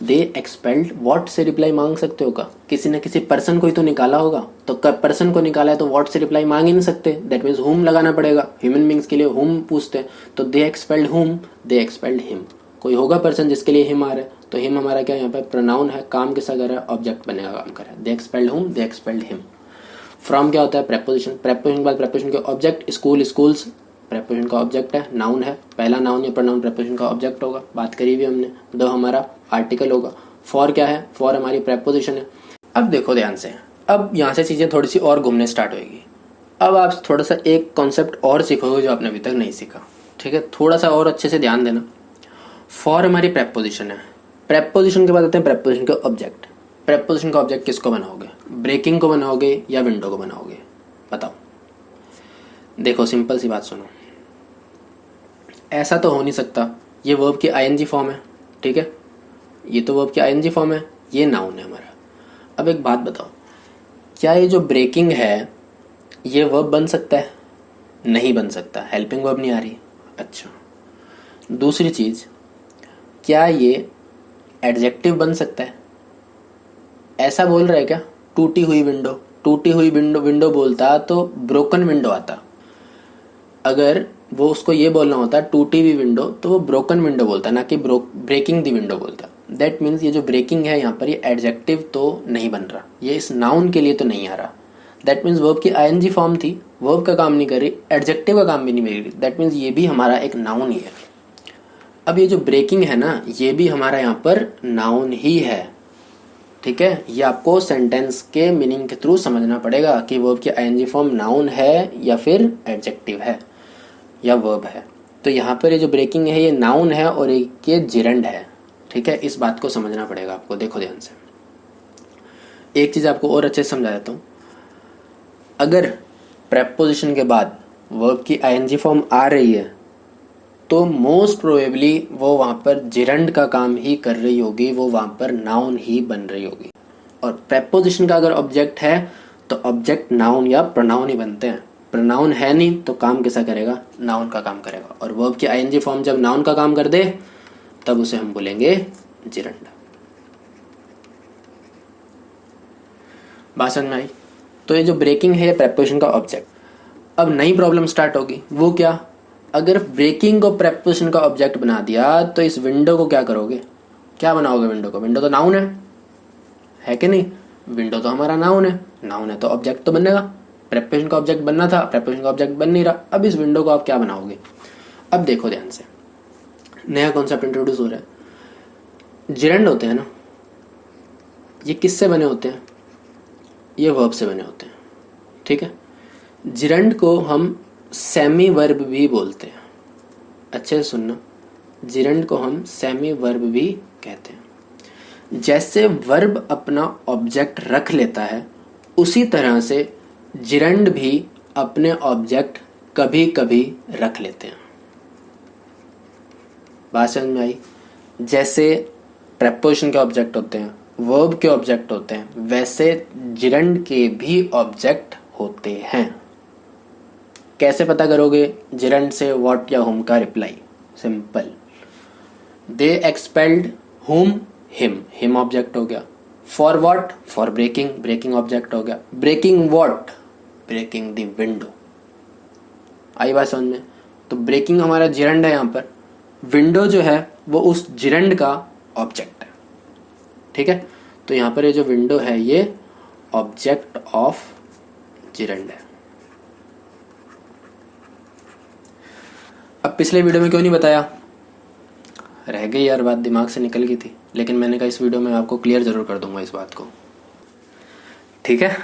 दे एक्सपेल्ड व्हाट से रिप्लाई मांग सकते हो का, किसी न किसी पर्सन को ही तो निकाला होगा, तो पर्सन को निकाला है तो व्हाट से रिप्लाई मांग ही नहीं सकते, दैट मीन्स हुम लगाना पड़ेगा। ह्यूमन बींग्स के लिए हुम पूछते हैं, तो दे एक्सपेल्ड हुम, दे एक्सपेल्ड हिम। कोई होगा पर्सन जिसके लिए हिम आ रहा है, तो हिम हमारा क्या यहाँ पे प्रोनाउन है, काम किसा कर रहा है, ऑब्जेक्ट बनने का काम कर रहा है। दे एक्सपेल्ड हुम, दे एक्सपेल्ड हिम। फ्रॉम क्या होता है, प्रेपोजिशन, प्रेपोजिशन के बाद प्रेपोजिशन के ऑब्जेक्ट, स्कूल स्कूल्स प्रेपोजिशन का ऑब्जेक्ट है, नाउन है, पहला नाउन या प्रोनाउन प्रेपोजिशन का ऑब्जेक्ट होगा, बात करी भी हमने। दो हमारा आर्टिकल होगा। फॉर क्या है, फॉर हमारी प्रेपोजिशन है। अब देखो ध्यान से, अब यहाँ से चीजें थोड़ी सी और घूमने स्टार्ट होगी। अब आप थोड़ा सा एक कॉन्सेप्ट और सीखोगे जो आपने अभी तक नहीं सीखा, ठीक है, थोड़ा सा और अच्छे से ध्यान देना। फॉर हमारी प्रेपोजिशन है, प्रेपोजिशन के बाद आते हैं प्रेपोजिशन के ऑब्जेक्ट। प्रेपोजिशन का ऑब्जेक्ट किसको बनाओगे, ब्रेकिंग को बनाओगे या विंडो को बनाओगे, बताओ। देखो सिंपल सी बात सुनो, ऐसा तो हो नहीं सकता, ये वर्ब की आईएनजी फॉर्म है, ठीक है, ये तो वर्ब की आईएनजी फॉर्म है, ये नाउन है हमारा। अब एक बात बताओ, क्या ये जो ब्रेकिंग है ये वर्ब बन सकता है? नहीं बन सकता, हेल्पिंग वर्ब नहीं आ रही। अच्छा, दूसरी चीज, क्या ये एडजेक्टिव बन सकता है? ऐसा बोल रहा है क्या, टूटी हुई विंडो, टूटी हुई विंडो विंडो बोलता तो ब्रोकन विंडो आता। अगर वो उसको ये बोलना होता टूटी हुई विंडो, तो वो ब्रोकन विंडो बोलता, ना कि ब्रेकिंग दी विंडो बोलता। दैट मीन्स ये जो ब्रेकिंग है यहाँ पर, ये एडजेक्टिव तो नहीं बन रहा, ये इस नाउन के लिए तो नहीं आ रहा। दैट मीन्स वर्ब की आईएनजी फॉर्म थी, वर्ब का काम नहीं कर रही, एडजेक्टिव का काम भी नहीं कर रही। दैट मीन्स ये भी हमारा एक नाउन ही है। अब ये जो ब्रेकिंग है ना, ये भी हमारा यहाँ पर नाउन ही है, ठीक है। ये आपको सेंटेंस के मीनिंग के थ्रू समझना पड़ेगा कि वर्ब की आईएनजी फॉर्म नाउन है या फिर एडजेक्टिव है या वर्ब है। तो यहाँ पर ये जो ब्रेकिंग है ये नाउन है और एक ये जिरंड है, ठीक है, इस बात को समझना पड़ेगा आपको। देखो ध्यान से, एक चीज आपको और अच्छे से समझा देता हूँ। अगर प्रेपोजिशन के बाद वर्ब की आईएनजी फॉर्म आ रही है तो मोस्ट प्रोबेबली वो वहां पर जिरंड का काम ही कर रही होगी, वो वहां पर नाउन ही बन रही होगी। और प्रेपोजिशन का अगर ऑब्जेक्ट है तो ऑब्जेक्ट नाउन या प्रोनाउन ही बनते हैं। प्रोनाउन है नहीं तो काम कैसा करेगा, नाउन का काम करेगा। और वर्ब की आईएनजी फॉर्म जब नाउन का काम कर दे तब उसे हम बोलेंगे जिरंड। बात समझ में आई? तो ये जो ब्रेकिंग है प्रेपोजिशन का ऑब्जेक्ट। अब नई प्रॉब्लम स्टार्ट होगी, वो क्या, अगर ब्रेकिंग को प्रेपोजिशन का ऑब्जेक्ट बना दिया तो इस विंडो को क्या करोगे, क्या बनाओगे विंडो को? विंडो तो नाउन है कि नहीं? विंडो तो हमारा नाउन है तो ऑब्जेक्ट तो बनेगा। प्रेपोजिशन का ऑब्जेक्ट बनना था, प्रेपोजिशन का ऑब्जेक्ट बन नहीं रहा, अब इस विंडो को आप क्या बनाओगे? अब देखो ध्यान से, नया कॉन्सेप्ट इंट्रोड्यूस हो रहा है। जिरंड होते हैं ना, ये किससे बने होते हैं? ये वर्ब से बने होते हैं, ठीक है। जिरंड को हम सेमी वर्ब भी बोलते हैं, अच्छे से सुनना, जिरंड को हम सेमी वर्ब भी कहते हैं। जैसे वर्ब अपना ऑब्जेक्ट रख लेता है उसी तरह से जिरंड भी अपने ऑब्जेक्ट कभी कभी रख लेते हैं। बात समझ में आई? जैसे प्रेपोजिशन के ऑब्जेक्ट होते हैं, वर्ब के ऑब्जेक्ट होते हैं, वैसे जिरंड के भी ऑब्जेक्ट होते हैं। कैसे पता करोगे जिरंड से व्हाट या हुम का reply? Simple, they expelled whom, him object हो गया। For what? For breaking, breaking object हो गया। Breaking what? Breaking the window. आई बात समझ में? तो ब्रेकिंग हमारा जिरंड है, यहाँ पर विंडो जो है वो उस जिरंड का ऑब्जेक्ट है, ठीक है। तो यहाँ पर ये जो विंडो है ये ऑब्जेक्ट ऑफ जिरंड है। अब पिछले वीडियो में क्यों नहीं बताया, रह गई यार, बात दिमाग से निकल गई थी, लेकिन मैंने कहा इस वीडियो में आपको क्लियर जरूर कर दूंगा इस बात को, ठीक है।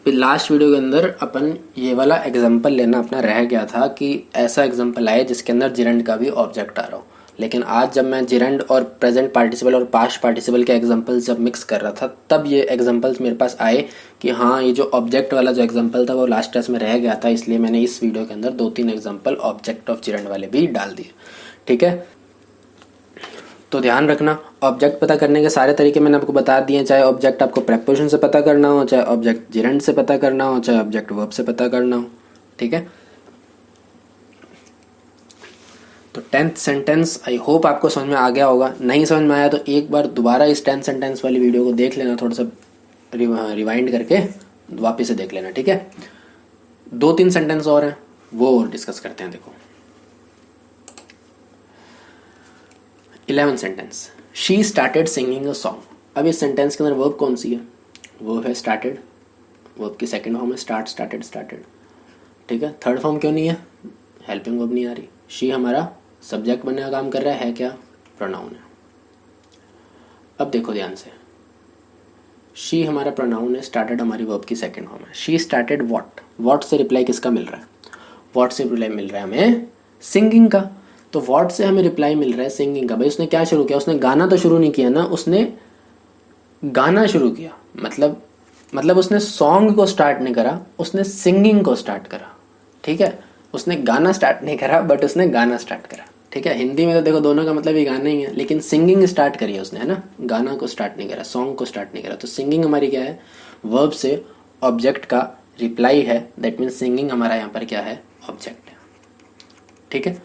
फिर लास्ट वीडियो के अंदर अपन ये वाला एग्जांपल लेना अपना रह गया था कि ऐसा एग्जांपल आए जिसके अंदर जिरंड का भी ऑब्जेक्ट आ रहा हो। लेकिन आज जब मैं जिरंड और प्रेजेंट पार्टिसिपल और पास्ट पार्टिसिपल के एग्जांपल्स जब मिक्स कर रहा था तब ये एग्जांपल्स मेरे पास आए कि हाँ, ये जो ऑब्जेक्ट वाला जो एग्जांपल था वो लास्ट क्लास में रह गया था, इसलिए मैंने इस वीडियो के अंदर 2-3 एग्जांपल ऑब्जेक्ट ऑफ जिरंड वाले भी डाल दिए, ठीक है। तो ध्यान रखना, ऑब्जेक्ट पता करने के सारे तरीके मैंने आपको बता दिए, चाहे ऑब्जेक्ट आपको प्रेपोजिशन से पता करना हो, चाहे ऑब्जेक्ट जिरेंड से पता करना हो, चाहे ऑब्जेक्ट वर्ब से पता करना हो। ठीक है, तो 10th सेंटेंस आई होप आपको समझ में आ गया होगा। नहीं समझ में आया तो एक बार दोबारा इस 10th सेंटेंस वाली वीडियो को देख लेना, थोड़ा सा रिवाइंड करके वापस से देख लेना। ठीक है, 2-3 सेंटेंस और हैं, वो डिस्कस करते हैं। देखो 11th sentence, she started singing a song. अब इस सेंटेंस के अंदर वर्ब कौन सी है? वर्ब है स्टार्टेड, वर्ब की सेकंड फॉर्म है स्टार्ट, स्टार्टेड, स्टार्टेड। ठीक है, थर्ड फॉर्म क्यों नहीं है? हेल्पिंग वर्ब नहीं आ रही। शी हमारा सब्जेक्ट बनने का काम कर रहा है क्या? प्रोनाउन है। अब देखो ध्यान से, शी हमारा प्रोनाउन है, स्टार्टेड हमारी वर्ब की सेकंड फॉर्म है। शी स्टार्टेड व्हाट, व्हाट से रिप्लाई किसका मिल रहा है? व्हाट से रिप्लाई मिल रहा है हमें सिंगिंग का। तो व्हाट से हमें रिप्लाई मिल रहा है सिंगिंग का। भाई उसने क्या शुरू किया? उसने गाना तो शुरू नहीं किया ना, उसने गाना शुरू किया। मतलब उसने सॉन्ग को स्टार्ट नहीं करा, उसने सिंगिंग को स्टार्ट करा। ठीक है, उसने गाना स्टार्ट नहीं करा बट उसने गाना स्टार्ट करा। ठीक है, हिंदी में तो देखो दोनों का मतलब ये गाना ही है, लेकिन सिंगिंग स्टार्ट करी है उसने, है ना, गाना को स्टार्ट नहीं करा, सॉन्ग को स्टार्ट नहीं करा। तो सिंगिंग हमारी क्या है? वर्ब से ऑब्जेक्ट का रिप्लाई है, दैट मीन्स सिंगिंग हमारा यहाँ पर क्या है? ऑब्जेक्ट है। ठीक है,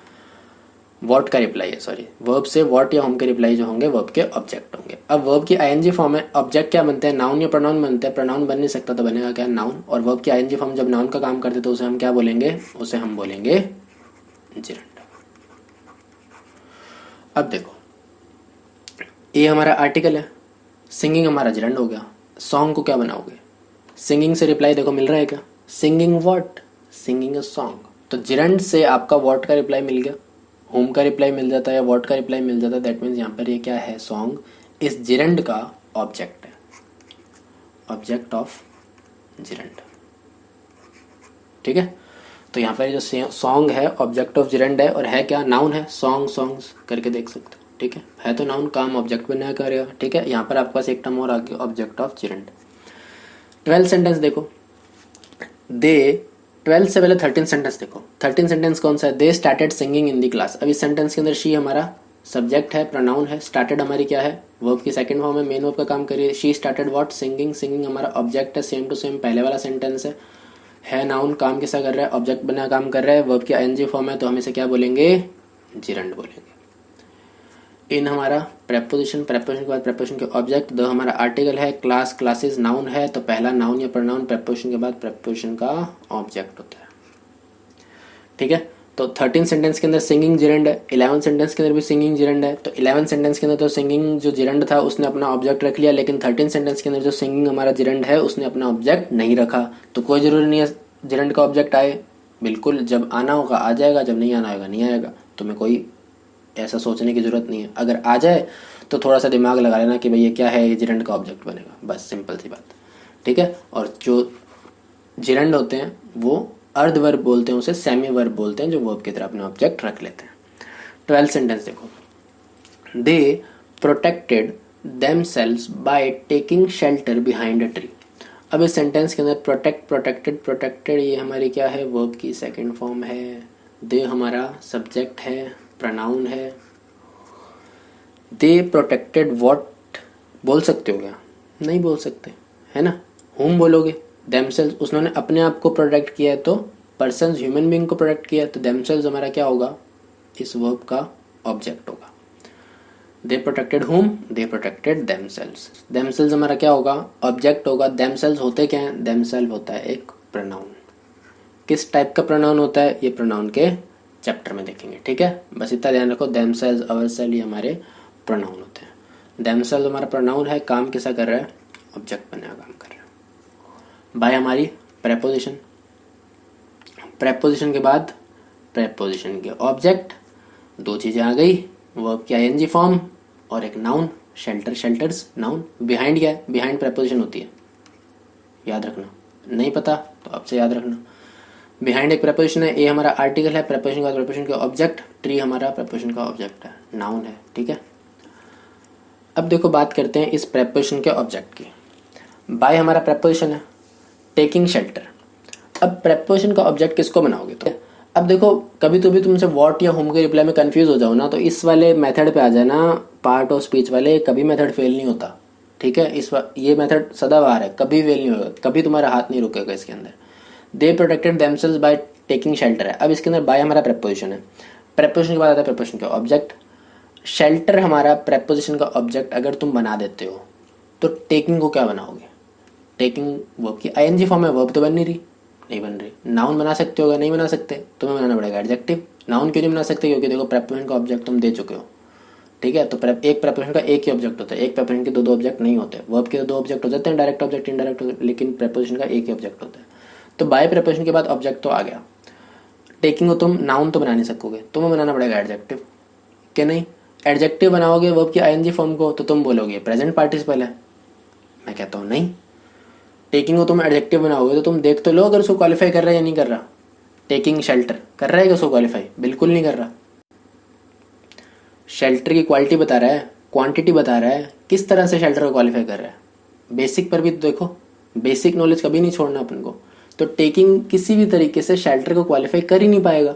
वर्ब का रिप्लाई है, सॉरी, वर्ब से वर्ब या होम के रिप्लाई जो होंगे वर्ब के ऑब्जेक्ट होंगे। अब वर्ब की आईएनजी फॉर्म है, ऑब्जेक्ट क्या बनते हैं? नाउन या प्रोनाउन बनते हैं। प्रोनाउन बन नहीं सकता तो बनेगा क्या? नाउन। और वर्ब की आईएनजी फॉर्म जब नाउन का काम करते तो उसे हम क्या बोलेंगे? उसे हम बोलेंगे जिरेंड। अब देखो, ये हमारा आर्टिकल है, सिंगिंग हमारा जिरेंड हो गया। सॉन्ग को क्या बनाओगे? सिंगिंग से रिप्लाई देखो मिल रहा है क्या? Singing what? Singing a song. तो जिरेंड से आपका व्हाट का रिप्लाई मिल गया, होम का रिप्लाई मिल जाता है या व्हाट का रिप्लाई मिल जाता है। दैट मीन्स यहाँ पर ये क्या है? सॉन्ग इस जिरेंड का ऑब्जेक्ट है, ऑब्जेक्ट ऑफ जिरेंड। ठीक है, तो यहाँ पर जो सॉन्ग है ऑब्जेक्ट ऑफ जिरेंड है, और है क्या? नाउन है। सॉन्ग, सॉन्ग्स करके देख सकते हो। ठीक है तो नाउन, काम ऑब्जेक्ट बनने का करेगा। ठीक है, यहाँ पर आपके पास एक टर्म और आ गया, ऑब्जेक्ट ऑफ जिरेंड। 12th सेंटेंस देखो, दे 12 से पहले 13 सेंटेंस देखो। 13 सेंटेंस कौन सा है? They started singing in the class. अब इस सेंटेंस के अंदर शी हमारा सब्जेक्ट है, प्रोनाउन है, स्टार्टेड हमारी क्या है? वर्ब की सेकंड फॉर्म है, मेन वर्ब का काम करिए। She started what? Singing. Singing हमारा ऑब्जेक्ट है, सेम टू सेम पहले वाला सेंटेंस है नाउन, काम किसका कर रहा है? ऑब्जेक्ट बनने का काम कर रहा है, वर्ब की आईएनजी फॉर्म है, तो हम इसे क्या बोलेंगे? जिरेंड बोलेंगे। इन हमारा प्रेपोजिशन, प्रेपोजिशन के बाद प्रेपोजिशन के ऑब्जेक्ट। दो हमारा आर्टिकल है, क्लास, क्लासेस नाउन है, तो पहला नाउन या प्रोनाउन, प्रेपोजिशन के बाद प्रेपोजिशन का ऑब्जेक्ट होता है। ठीक है, तो 13 सेंटेंस के अंदर सिंगिंग जिरेंड है, 11 सेंटेंस के अंदर भी सिंगिंग जिरेंड है। तो 11 सेंटेंस के अंदर तो सिंगिंग जो जिरेंड था उसने अपना ऑब्जेक्ट रख लिया, लेकिन 13 सेंटेंस के अंदर जो सिंगिंग हमारा जिरेंड है उसने अपना ऑब्जेक्ट नहीं रखा। तो कोई जरूरी नहीं है जिरेंड का ऑब्जेक्ट आए, बिल्कुल जब आना होगा आ जाएगा, जब नहीं आना होगा नहीं आएगा। तुम्हें कोई ऐसा सोचने की जरूरत नहीं है। अगर आ जाए तो थोड़ा सा दिमाग लगा लेना कि भाई ये क्या है, ये जिरेंड का ऑब्जेक्ट बनेगा, बस सिंपल सी बात। ठीक है, और जो जिरेंड होते हैं वो अर्ध वर्ब बोलते हैं, उसे सेमी वर्ब बोलते हैं, जो वर्ब की तरह अपने ऑब्जेक्ट रख लेते हैं। 12th सेंटेंस देखो, they protected themselves by taking shelter behind a tree. अब इस सेंटेंस के अंदर प्रोटेक्ट, प्रोटेक्टेड, प्रोटेक्टेड ये हमारी क्या है? वर्ब की सेकंड फॉर्म है। दे हमारा सब्जेक्ट है, प्रोनाउन है। दे प्रोटेक्टेड व्हाट बोल सकते हो क्या? नहीं बोल सकते, है ना। होम बोलोगे। देमसेल्व्स, उसने अपने आप को प्रोटेक्ट किया है, तो पर्सन ह्यूमन बीइंग को प्रोटेक्ट किया है, तो देमसेल्व्स हमारा क्या होगा? इस वर्ब का ऑब्जेक्ट होगा। दे प्रोटेक्टेड होम? दे प्रोटेक्टेड देमसेल्व्स। देमसेल्व्स हमारा क्या होगा? ऑब्जेक्ट होगा। देमसेल्व्स होते क्या है? देमसेल्व होता है एक प्रोनाउन। किस टाइप का प्रोनाउन होता है? ये प्रोनाउन के चैप्टर में देखेंगे। ठीक है, बस इतना ध्यान रखो, देमसेल्व्स, अवरसेल्व, ये हमारे प्रोनाउन होते हैं। देमसेल्व्स हमारा प्रोनाउन है, काम किसा कर रहा है? ऑब्जेक्ट बनने का काम कर रहा है। बाय हमारी प्रेपोजिशन, प्रेपोजिशन के बाद प्रेपोजिशन के ऑब्जेक्ट, दो चीजें आ गई, वर्ब की आईएनजी फॉर्म और एक noun, shelter, shelters noun. Behind क्या है? बिहाइंड प्रेपोजिशन होती है, याद रखना। नहीं पता तो आपसे याद रखना। बिहाइंड एक प्रेपोजिशन है, ए हमारा आर्टिकल है, प्रेपोजिशन के बाद प्रेपोजिशन का ऑब्जेक्ट, ट्री हमारा प्रेपोजिशन का ऑब्जेक्ट है, नाउन है। ठीक है, अब देखो बात करते हैं इस प्रेपोजिशन के ऑब्जेक्ट की। बाय हमारा प्रेपोजिशन है, टेकिंग शेल्टर। अब प्रेपोजिशन का ऑब्जेक्ट किसको बनाओगे? तो अब देखो कभी तो भी तुमसे वॉट या होम के रिप्लाई में कंफ्यूज हो जाओ ना, तो इस वाले मेथड पे आ जाना, पार्ट ऑफ स्पीच वाले। कभी मेथड फेल नहीं होता, ठीक है। ये मेथड सदाबहार है, कभी फेल नहीं होगा, कभी तुम्हारा हाथ नहीं रुकेगा इसके अंदर। They protected themselves by taking shelter है। अब इसके अंदर बाय हमारा प्रेपोजिशन है, प्रेपोजिशन के बाद आता है प्रेपोजिशन का ऑब्जेक्ट। शेल्टर हमारा प्रेपोजिशन का ऑब्जेक्ट अगर तुम बना देते हो तो टेकिंग को क्या बनाओगे? टेकिंग वर्ब की आईएनजी फॉर्म है, वर्ब तो बन नहीं रही, नहीं बन रही। नाउन बना सकते हो, नहीं बना सकते, तुम्हें बनाना पड़ेगा एडजेक्टिव। नाउन क्यों नहीं बना सकते? क्योंकि देखो प्रेपोजिशन का ऑब्जेक्ट तुम दे चुके हो, ठीक है। तो एक प्रेपोजिशन का एक ही ऑब्जेक्ट होता है, एक प्रेपोजिशन के दो ऑब्जेक्ट नहीं होते। वर्ब के दो ऑब्जेक्ट हो जाते हैं, डायरेक्ट ऑब्जेक्ट, इनडायरेक्ट, लेकिन प्रेपोजिशन का एक ही ऑब्जेक्ट होता है। तो बाय प्रेपोजिशन के बाद ऑब्जेक्ट तो आ गया। टेकिंग को तुम नाउन तो बना नहीं सकोगे, तुम्हें बनाना पड़ेगा एडजेक्टिव, कि नहीं? एडजेक्टिव बनाओगे वर्ब की आईएनजी फॉर्म को तो तुम बोलोगे प्रेजेंट पार्टिसिपल है। मैं कहता हूँ नहीं, टेकिंग को तुम एडजेक्टिव बनाओगे तो तुम देख तो लो अगर उसको क्वालिफाई कर रहा है या नहीं कर रहा। टेकिंग शेल्टर कर रहा है क्या उसको क्वालिफाई? बिल्कुल नहीं कर रहा। शेल्टर की क्वालिटी बता रहा है, क्वांटिटी बता रहा है, किस तरह से शेल्टर को क्वालिफाई कर रहा है। बेसिक पर भी तो देखो, बेसिक नॉलेज कभी नहीं छोड़ना अपन को। तो टेकिंग किसी भी तरीके से शेल्टर को क्वालिफाई कर ही नहीं पाएगा।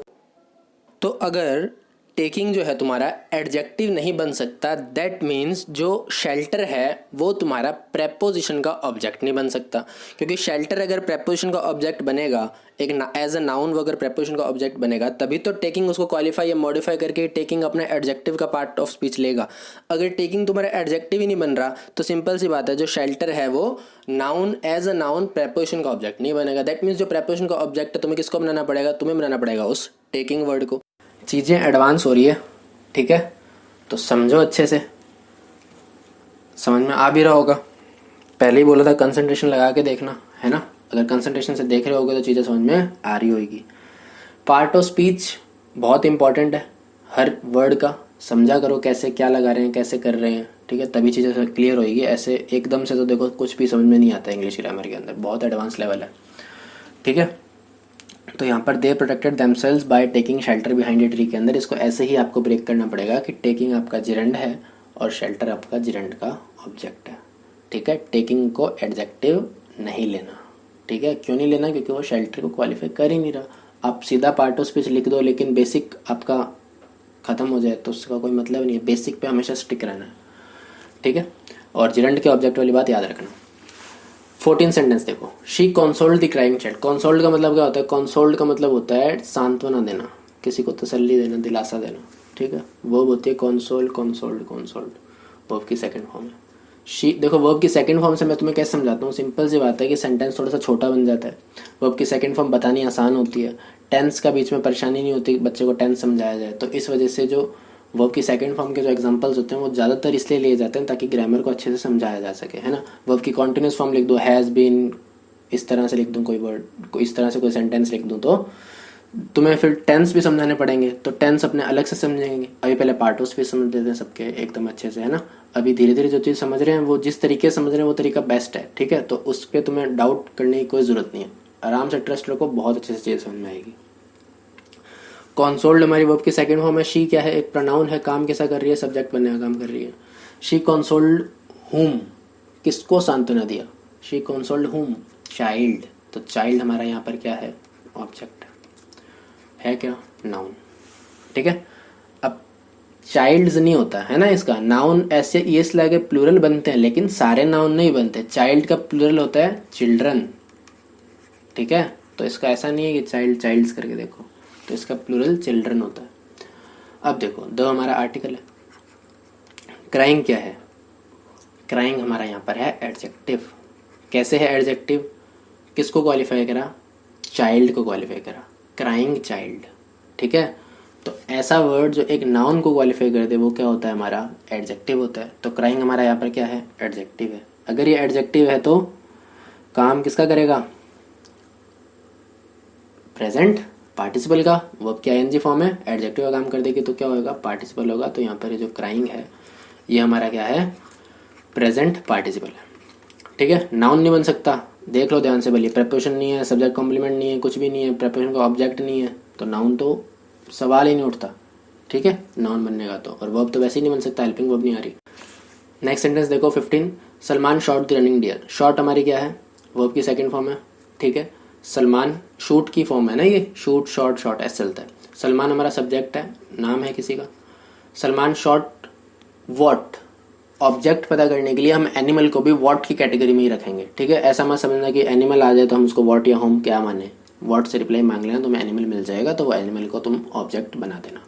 तो अगर टेकिंग जो है तुम्हारा एडजेक्टिव नहीं बन सकता, दैट मीन्स जो शेल्टर है वो तुम्हारा प्रेपोजिशन का ऑब्जेक्ट नहीं बन सकता। क्योंकि शेल्टर अगर प्रेपोजिशन का ऑब्जेक्ट बनेगा, एक एज अ नाउन वो अगर प्रेपोजिशन का ऑब्जेक्ट बनेगा, तभी तो टेकिंग उसको क्वालिफाई या मॉडिफाई करके टेकिंग अपने एडजेक्टिव का पार्ट ऑफ स्पीच लेगा। अगर टेकिंग तुम्हारा एडजेक्टिव ही नहीं बन रहा तो सिंपल सी बात है, जो शेल्टर है वो noun as a noun preposition का ऑब्जेक्ट नहीं बनेगा। दैट मीन्स जो प्रेपोजिशन का ऑब्जेक्ट है तुम्हें किसको बनाना पड़ेगा? तुम्हें बनाना पड़ेगा उस टेकिंग वर्ड को। चीज़ें एडवांस हो रही है, ठीक है, तो समझो अच्छे से, समझ में आ भी रहा होगा। पहले ही बोला था कंसंट्रेशन लगा के देखना, है ना। अगर कंसंट्रेशन से देख रहे होगे तो चीज़ें समझ में आ रही होगी। पार्ट ऑफ स्पीच बहुत इंपॉर्टेंट है, हर वर्ड का समझा करो कैसे क्या लगा रहे हैं, कैसे कर रहे हैं, ठीक है, तभी चीज़ें क्लियर होगी। ऐसे एकदम से तो देखो कुछ भी समझ में नहीं आता इंग्लिश ग्रामर के अंदर, बहुत एडवांस लेवल है, ठीक है। तो यहाँ पर they protected themselves by taking shelter behind a tree के अंदर इसको ऐसे ही आपको ब्रेक करना पड़ेगा कि टेकिंग आपका जिरंड है और शेल्टर आपका जिरंड का ऑब्जेक्ट है, ठीक है। टेकिंग को एडजेक्टिव नहीं लेना, ठीक है। क्यों नहीं लेना? क्योंकि वो शेल्टर को क्वालिफाई कर ही नहीं रहा। आप सीधा पार्ट ऑफ स्पीच लिख दो लेकिन बेसिक आपका ख़त्म हो जाए तो उसका कोई मतलब नहीं है। बेसिक पे हमेशा स्टिक रहना है, ठीक है। और जिरंड के ऑब्जेक्ट वाली बात याद रखना। 14 सेंटेंस देखो। She consoled the crying child. Consoled का मतलब क्या होता है? कंसोल्ड का मतलब होता है सांत्वना देना, किसी को तसल्ली देना, दिलासा देना, ठीक है। वर्ब होती है कंसोल्ड, कंसोल्ड, कंसोल्ड, वर्ब की सेकंड फॉर्म है। शी देखो वर्ब की सेकंड फॉर्म से मैं तुम्हें कैसे समझाता हूँ, सिंपल सी बात है कि सेंटेंस थोड़ा सा छोटा बन जाता है। वर्ब की सेकंड फॉर्म बतानी आसान होती है, टेंस का बीच में परेशानी नहीं होती बच्चे को टेंस समझाया जाए। तो इस वजह से जो वर्ब की सेकंड फॉर्म के जो एग्जांपल्स होते हैं वो ज़्यादातर इसलिए लिए जाते हैं ताकि ग्रामर को अच्छे से समझाया जा सके, है ना। वर्ब की कॉन्टिन्यूस फॉर्म लिख दो, हैज़ बीन, इस तरह से लिख दूँ कोई वर्ड को, इस तरह से कोई सेंटेंस लिख दूँ तो तुम्हें फिर टेंस भी समझाने पड़ेंगे, तो टेंस अपने अलग से समझेंगे। अभी पहले पार्ट ऑफ स्पीच समझ देते हैं सबके एकदम अच्छे से, है ना। अभी धीरे धीरे जो चीज़ समझ रहे हैं वो जिस तरीके से समझ रहे हैं वो तरीका बेस्ट है, ठीक है। तो उस पर तुम्हें डाउट करने की कोई ज़रूरत नहीं है, आराम से ट्रस्ट रखो, बहुत अच्छे से चीज़ समझ में आएगी। कंसोल्ड हमारी वर्ब की सेकंड फॉर्म है। शी क्या है? एक प्रोनाउन है, काम कैसा कर रही है? सब्जेक्ट बनने का काम कर रही है। शी कंसोल्ड हुम, किसको सांत्वना दिया? शी कंसोल्ड हुम? चाइल्ड। तो चाइल्ड हमारा यहाँ पर क्या है? ऑब्जेक्ट है क्या? नाउन, ठीक है। अब चाइल्ड्स नहीं होता है ना इसका, नाउन ऐसे ईएस लगे प्लूरल बनते हैं लेकिन सारे नाउन नहीं बनते। चाइल्ड का प्लूरल होता है चिल्ड्रन, ठीक है। तो इसका ऐसा नहीं है कि चाइल्ड चाइल्ड्स करके देखो, तो इसका प्लूरल चिल्ड्रन होता है। अब देखो द हमारा आर्टिकल है। क्राइंग क्या है? क्राइंग हमारा यहाँ पर है एडजेक्टिव। कैसे है एडजेक्टिव? किसको क्वालिफाई करा? चाइल्ड को क्वालिफाई करा, क्राइंग चाइल्ड, ठीक है। तो ऐसा वर्ड जो एक नाउन को क्वालिफाई कर दे वो क्या होता है? हमारा एडजेक्टिव होता है। तो क्राइंग हमारा यहाँ पर क्या है? एडजेक्टिव है। अगर ये एडजेक्टिव है तो काम किसका करेगा? प्रेजेंट पार्टिसिपल का। वर्ब की आईएनजी फॉर्म है, एडजेक्टिव का काम कर देगी तो क्या होगा? पार्टिसिपल होगा। तो यहाँ पर ये जो क्राइंग है ये हमारा क्या है? प्रेजेंट पार्टिसिपल है, ठीक है। नाउन नहीं बन सकता, देख लो ध्यान से भले। प्रेपोजिशन नहीं है, सब्जेक्ट कॉम्प्लीमेंट नहीं है, कुछ भी नहीं है, प्रेपोजिशन का ऑब्जेक्ट नहीं है, तो नाउन तो सवाल ही नहीं उठता, ठीक है, नाउन बनने का तो। और वर्ब तो वैसे ही नहीं बन सकता, हेल्पिंग वर्ब नहीं आ रही। नेक्स्ट सेंटेंस देखो 15। Salman shot the running deer. Shot हमारी क्या है? वर्ब की सेकंड फॉर्म है, ठीक है। सलमान शूट की फॉर्म है ना, ये शूट शॉट शॉट ऐसे चलता है। सलमान हमारा सब्जेक्ट है, नाम है किसी का। सलमान शॉट वॉट, ऑब्जेक्ट पता करने के लिए हम एनिमल को भी वॉट की कैटेगरी में ही रखेंगे, ठीक है। ऐसा मत समझना कि एनिमल आ जाए तो हम उसको वॉट या होम क्या माने, वॉट से रिप्लाई मांग लेना, तुम्हें एनिमल मिल जाएगा तो वो एनिमल को तुम ऑब्जेक्ट बना देना।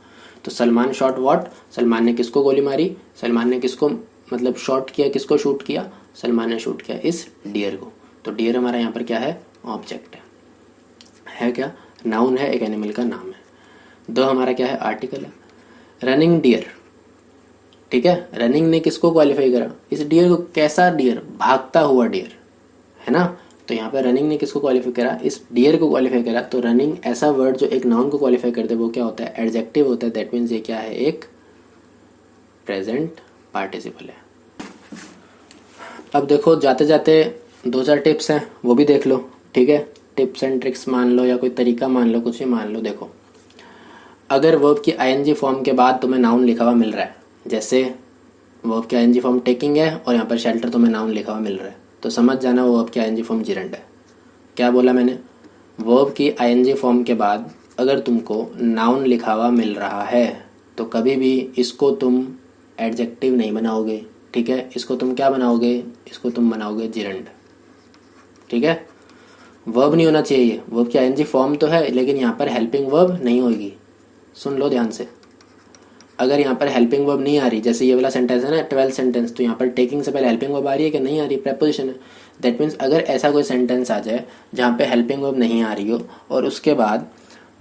तो सलमान शॉट वॉट, सलमान ने किसको गोली मारी, सलमान ने किसको मतलब शॉट किया, किसको शूट किया, सलमान ने शूट किया इस डियर को। तो डियर हमारा यहाँ पर क्या है, ऑब्जेक्ट है क्या, नाउन है, एक एनिमल का नाम है। दो हमारा क्या है, आर्टिकल है। रनिंग डियर, ठीक है, रनिंग ने किसको क्वालिफाई करा, इस डियर को। कैसा डियर, भागता हुआ डियर, है ना। तो यहाँ पे रनिंग ने किसको क्वालिफाई करा, इस डियर को क्वालिफाई करा। तो रनिंग ऐसा वर्ड जो एक नाउन को क्वालिफाई करते वो क्या होता है, एडजेक्टिव होता है। दैट मीन्स ये क्या है, एक प्रेजेंट पार्टिसिपल है। अब देखो जाते जाते दो चार टिप्स हैं वो भी देख लो, ठीक है। टिप्स एंड ट्रिक्स मान लो या कोई तरीका मान लो, कुछ भी मान लो। देखो अगर वर्ब की आईएनजी फॉर्म के बाद तुम्हें नाउन लिखा हुआ मिल रहा है, जैसे वर्ब की आईएनजी फॉर्म टेकिंग है और यहाँ पर शेल्टर तुम्हें नाउन लिखा हुआ मिल रहा है, तो समझ जाना वो वर्ब की आईएनजी फॉर्म जिरंड है। क्या बोला मैंने, वर्ब की आईएनजी फॉर्म के बाद अगर तुमको नाउन लिखा हुआ मिल रहा है तो कभी भी इसको तुम एडजेक्टिव नहीं बनाओगे, ठीक है। इसको तुम क्या बनाओगे, इसको तुम बनाओगे जिरंड, ठीक है। वर्ब नहीं होना चाहिए, वर्ब की आईएनजी फॉर्म तो है लेकिन यहाँ पर हेल्पिंग वर्ब नहीं होगी। सुन लो ध्यान से, अगर यहाँ पर हेल्पिंग वर्ब नहीं आ रही, जैसे ये वाला सेंटेंस है ना 12 सेंटेंस, तो यहाँ पर टेकिंग से पहले हेल्पिंग वर्ब आ रही है कि नहीं आ रही, प्रेपोजिशन है। दैट मीन्स अगर ऐसा कोई सेंटेंस आ जाए जहाँ पे हेल्पिंग वर्ब नहीं आ रही हो और उसके बाद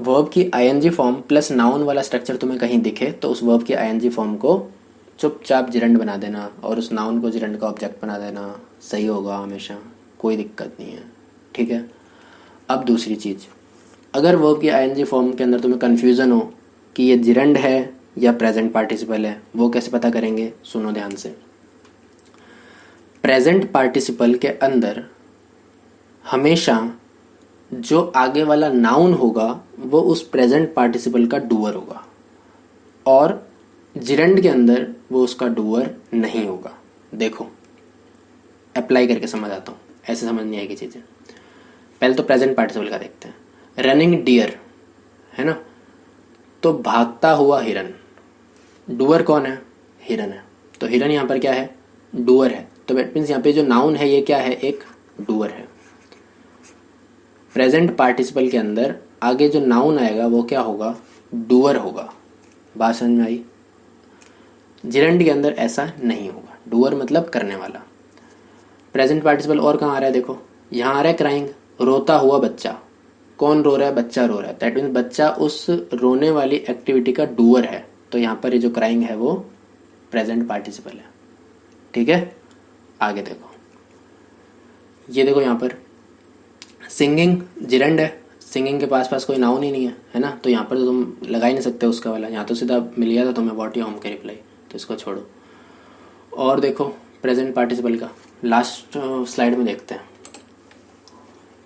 वर्ब की आईएनजी फॉर्म प्लस नाउन वाला स्ट्रक्चर तुम्हें कहीं दिखे, तो उस वर्ब की आईएनजी फॉर्म को चुपचाप जिरंड बना देना और उस नाउन को जिरंड का ऑब्जेक्ट बना देना, सही होगा हमेशा, कोई दिक्कत नहीं है, ठीक है। अब दूसरी चीज़, अगर वर्ब की आईएनजी फॉर्म के अंदर तुम्हें कन्फ्यूज़न हो कि ये जिरंड है या प्रेजेंट पार्टिसिपल है, वो कैसे पता करेंगे, सुनो ध्यान से। प्रेजेंट पार्टिसिपल के अंदर हमेशा जो आगे वाला नाउन होगा वो उस प्रेजेंट पार्टिसिपल का डूअर होगा और जिरंड के अंदर वो उसका डूअर नहीं होगा। देखो अप्लाई करके समझ आता हूँ, ऐसे समझ नहीं आएगी चीज़ें। पहले तो प्रेजेंट पार्टिसिपल का देखते हैं। रनिंग डियर है ना, तो भागता हुआ हिरन, डूअर कौन है, हिरन है। तो हिरन यहाँ पर क्या है, डूअर है। तो दैट मीन्स यहाँ पे जो नाउन है ये क्या है, एक डूअर है। प्रेजेंट पार्टिसिपल के अंदर आगे जो नाउन आएगा वो क्या होगा, डूअर होगा। बात समझ में आई। जिरंड के अंदर ऐसा नहीं होगा, डूअर मतलब करने वाला। प्रेजेंट पार्टिसिपल और कहाँ आ रहा है, देखो यहाँ आ रहा है क्राइंग, रोता हुआ बच्चा। कौन रो रहा है, बच्चा रो रहा है। दैट मीन्स बच्चा उस रोने वाली एक्टिविटी का डूअर है। तो यहाँ पर ये जो क्राइंग है वो प्रेजेंट पार्टिसिपल है, ठीक है। आगे देखो, ये देखो यहाँ पर सिंगिंग जिरंड है, सिंगिंग के पास कोई नाउन ही नहीं है ना, तो यहाँ पर तो तुम लगा ही नहीं सकते उसका वाला, यहाँ तो सीधा मिल गया था तुम्हें व्हाट या होम के रिप्लाई, तो इसको छोड़ो। और देखो प्रेजेंट पार्टिसिपल का लास्ट स्लाइड में देखते हैं।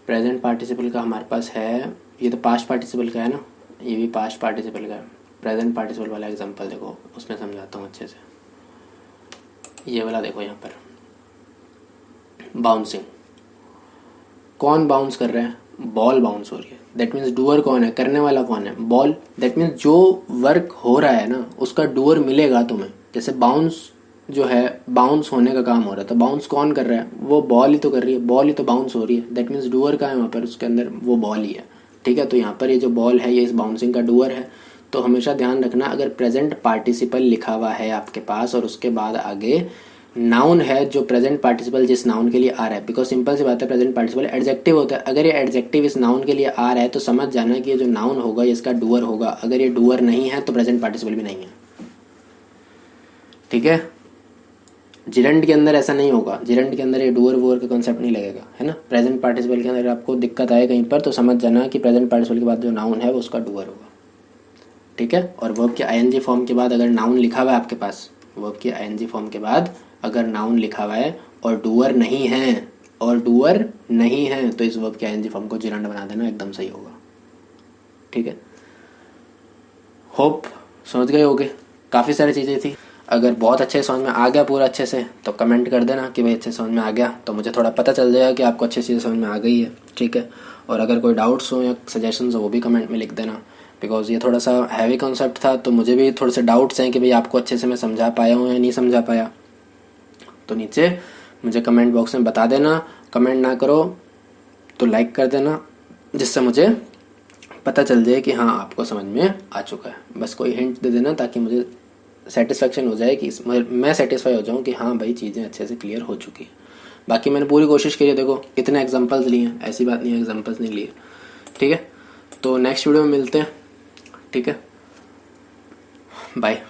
प्रेजेंट पार्टिसिपल का हमारे पास है, ये तो पास्ट पार्टिसिपल का है ना, ये भी पास्ट पार्टिसिपल का है। प्रेजेंट पार्टिसिपल वाला एग्जांपल देखो, उसमें समझाता हूँ अच्छे से। ये वाला देखो यहाँ पर बाउंसिंग, कौन बाउंस कर रहा है, बॉल बाउंस हो रही है। दैट मीन्स डूअर कौन है, करने वाला कौन है, बॉल। दैट मीन्स जो वर्क हो रहा है ना उसका डूअर मिलेगा तुम्हें। जैसे बाउंस जो है, बाउंस होने का काम हो रहा है, तो बाउंस कौन कर रहा है, वो बॉल ही तो कर रही है, बॉल ही तो बाउंस हो रही है। दैट मीन्स डूअर का है वहाँ पर, उसके अंदर वो बॉल ही है, ठीक है। तो यहाँ पर ये जो बॉल है ये इस बाउंसिंग का डूअर है। तो हमेशा ध्यान रखना, अगर प्रेजेंट पार्टिसिपल लिखा हुआ है आपके पास और उसके बाद आगे नाउन है जो प्रेजेंट पार्टिसिपल जिस नाउन के लिए आ रहा है, बिकॉज सिंपल सी बात है प्रेजेंट पार्टिसिपल एडजेक्टिव होता है। अगर ये एडजेक्टिव इस नाउन के लिए आ रहा है तो समझ जाना कि ये जो नाउन होगा ये इसका डूअर होगा। अगर ये डूअर नहीं है तो प्रेजेंट पार्टिसिपल भी नहीं है, ठीक है। जिरंड के अंदर ऐसा नहीं होगा, जिरंड के अंदर ये डूअर वूअर का कॉन्सेप्ट नहीं लगेगा, है ना। प्रेजेंट पार्टिसिपल के अंदर आपको दिक्कत आए कहीं पर तो समझ जाना कि प्रेजेंट पार्टिसिपल के बाद जो नाउन है वो उसका डूअर होगा, ठीक है। और वर्ब के आईएनजी फॉर्म के बाद अगर नाउन लिखा हुआ है आपके पास, वर्ब के आईएनजी फॉर्म के बाद अगर नाउन लिखा हुआ है और डूअर नहीं है, तो इस वर्ब के आईएनजी फॉर्म को जिरंड बना देना, एकदम सही होगा, ठीक है। होप समझ गए होगे, काफ़ी सारी चीज़ें थी। अगर बहुत अच्छे से समझ में आ गया पूरा अच्छे से तो कमेंट कर देना कि भाई अच्छे से समझ में आ गया, तो मुझे थोड़ा पता चल जाएगा कि आपको अच्छे से समझ में आ गई है, ठीक है। और अगर कोई डाउट्स हो या सजेशंस हो वो भी कमेंट में लिख देना, बिकॉज ये थोड़ा सा हैवी कॉन्सेप्ट था, तो मुझे भी थोड़े से डाउट्स हैं कि भाई आपको अच्छे से मैं समझा पाया हूँ या नहीं समझा पाया। तो नीचे मुझे कमेंट बॉक्स में बता देना। कमेंट ना करो तो लाइक कर देना, जिससे मुझे पता चल जाए कि हाँ आपको समझ में आ चुका है। बस कोई हिंट दे देना ताकि मुझे सेटिस्फेक्शन हो जाए कि मैं सेटिस्फाई हो जाऊँ कि हाँ भाई चीज़ें अच्छे से क्लियर हो चुकी है। बाकी मैंने पूरी कोशिश की है, देखो कितने एग्जांपल्स लिए हैं, ऐसी बात नहीं है एग्जांपल्स नहीं लिए, ठीक है। तो नेक्स्ट वीडियो में मिलते हैं, ठीक है, बाय।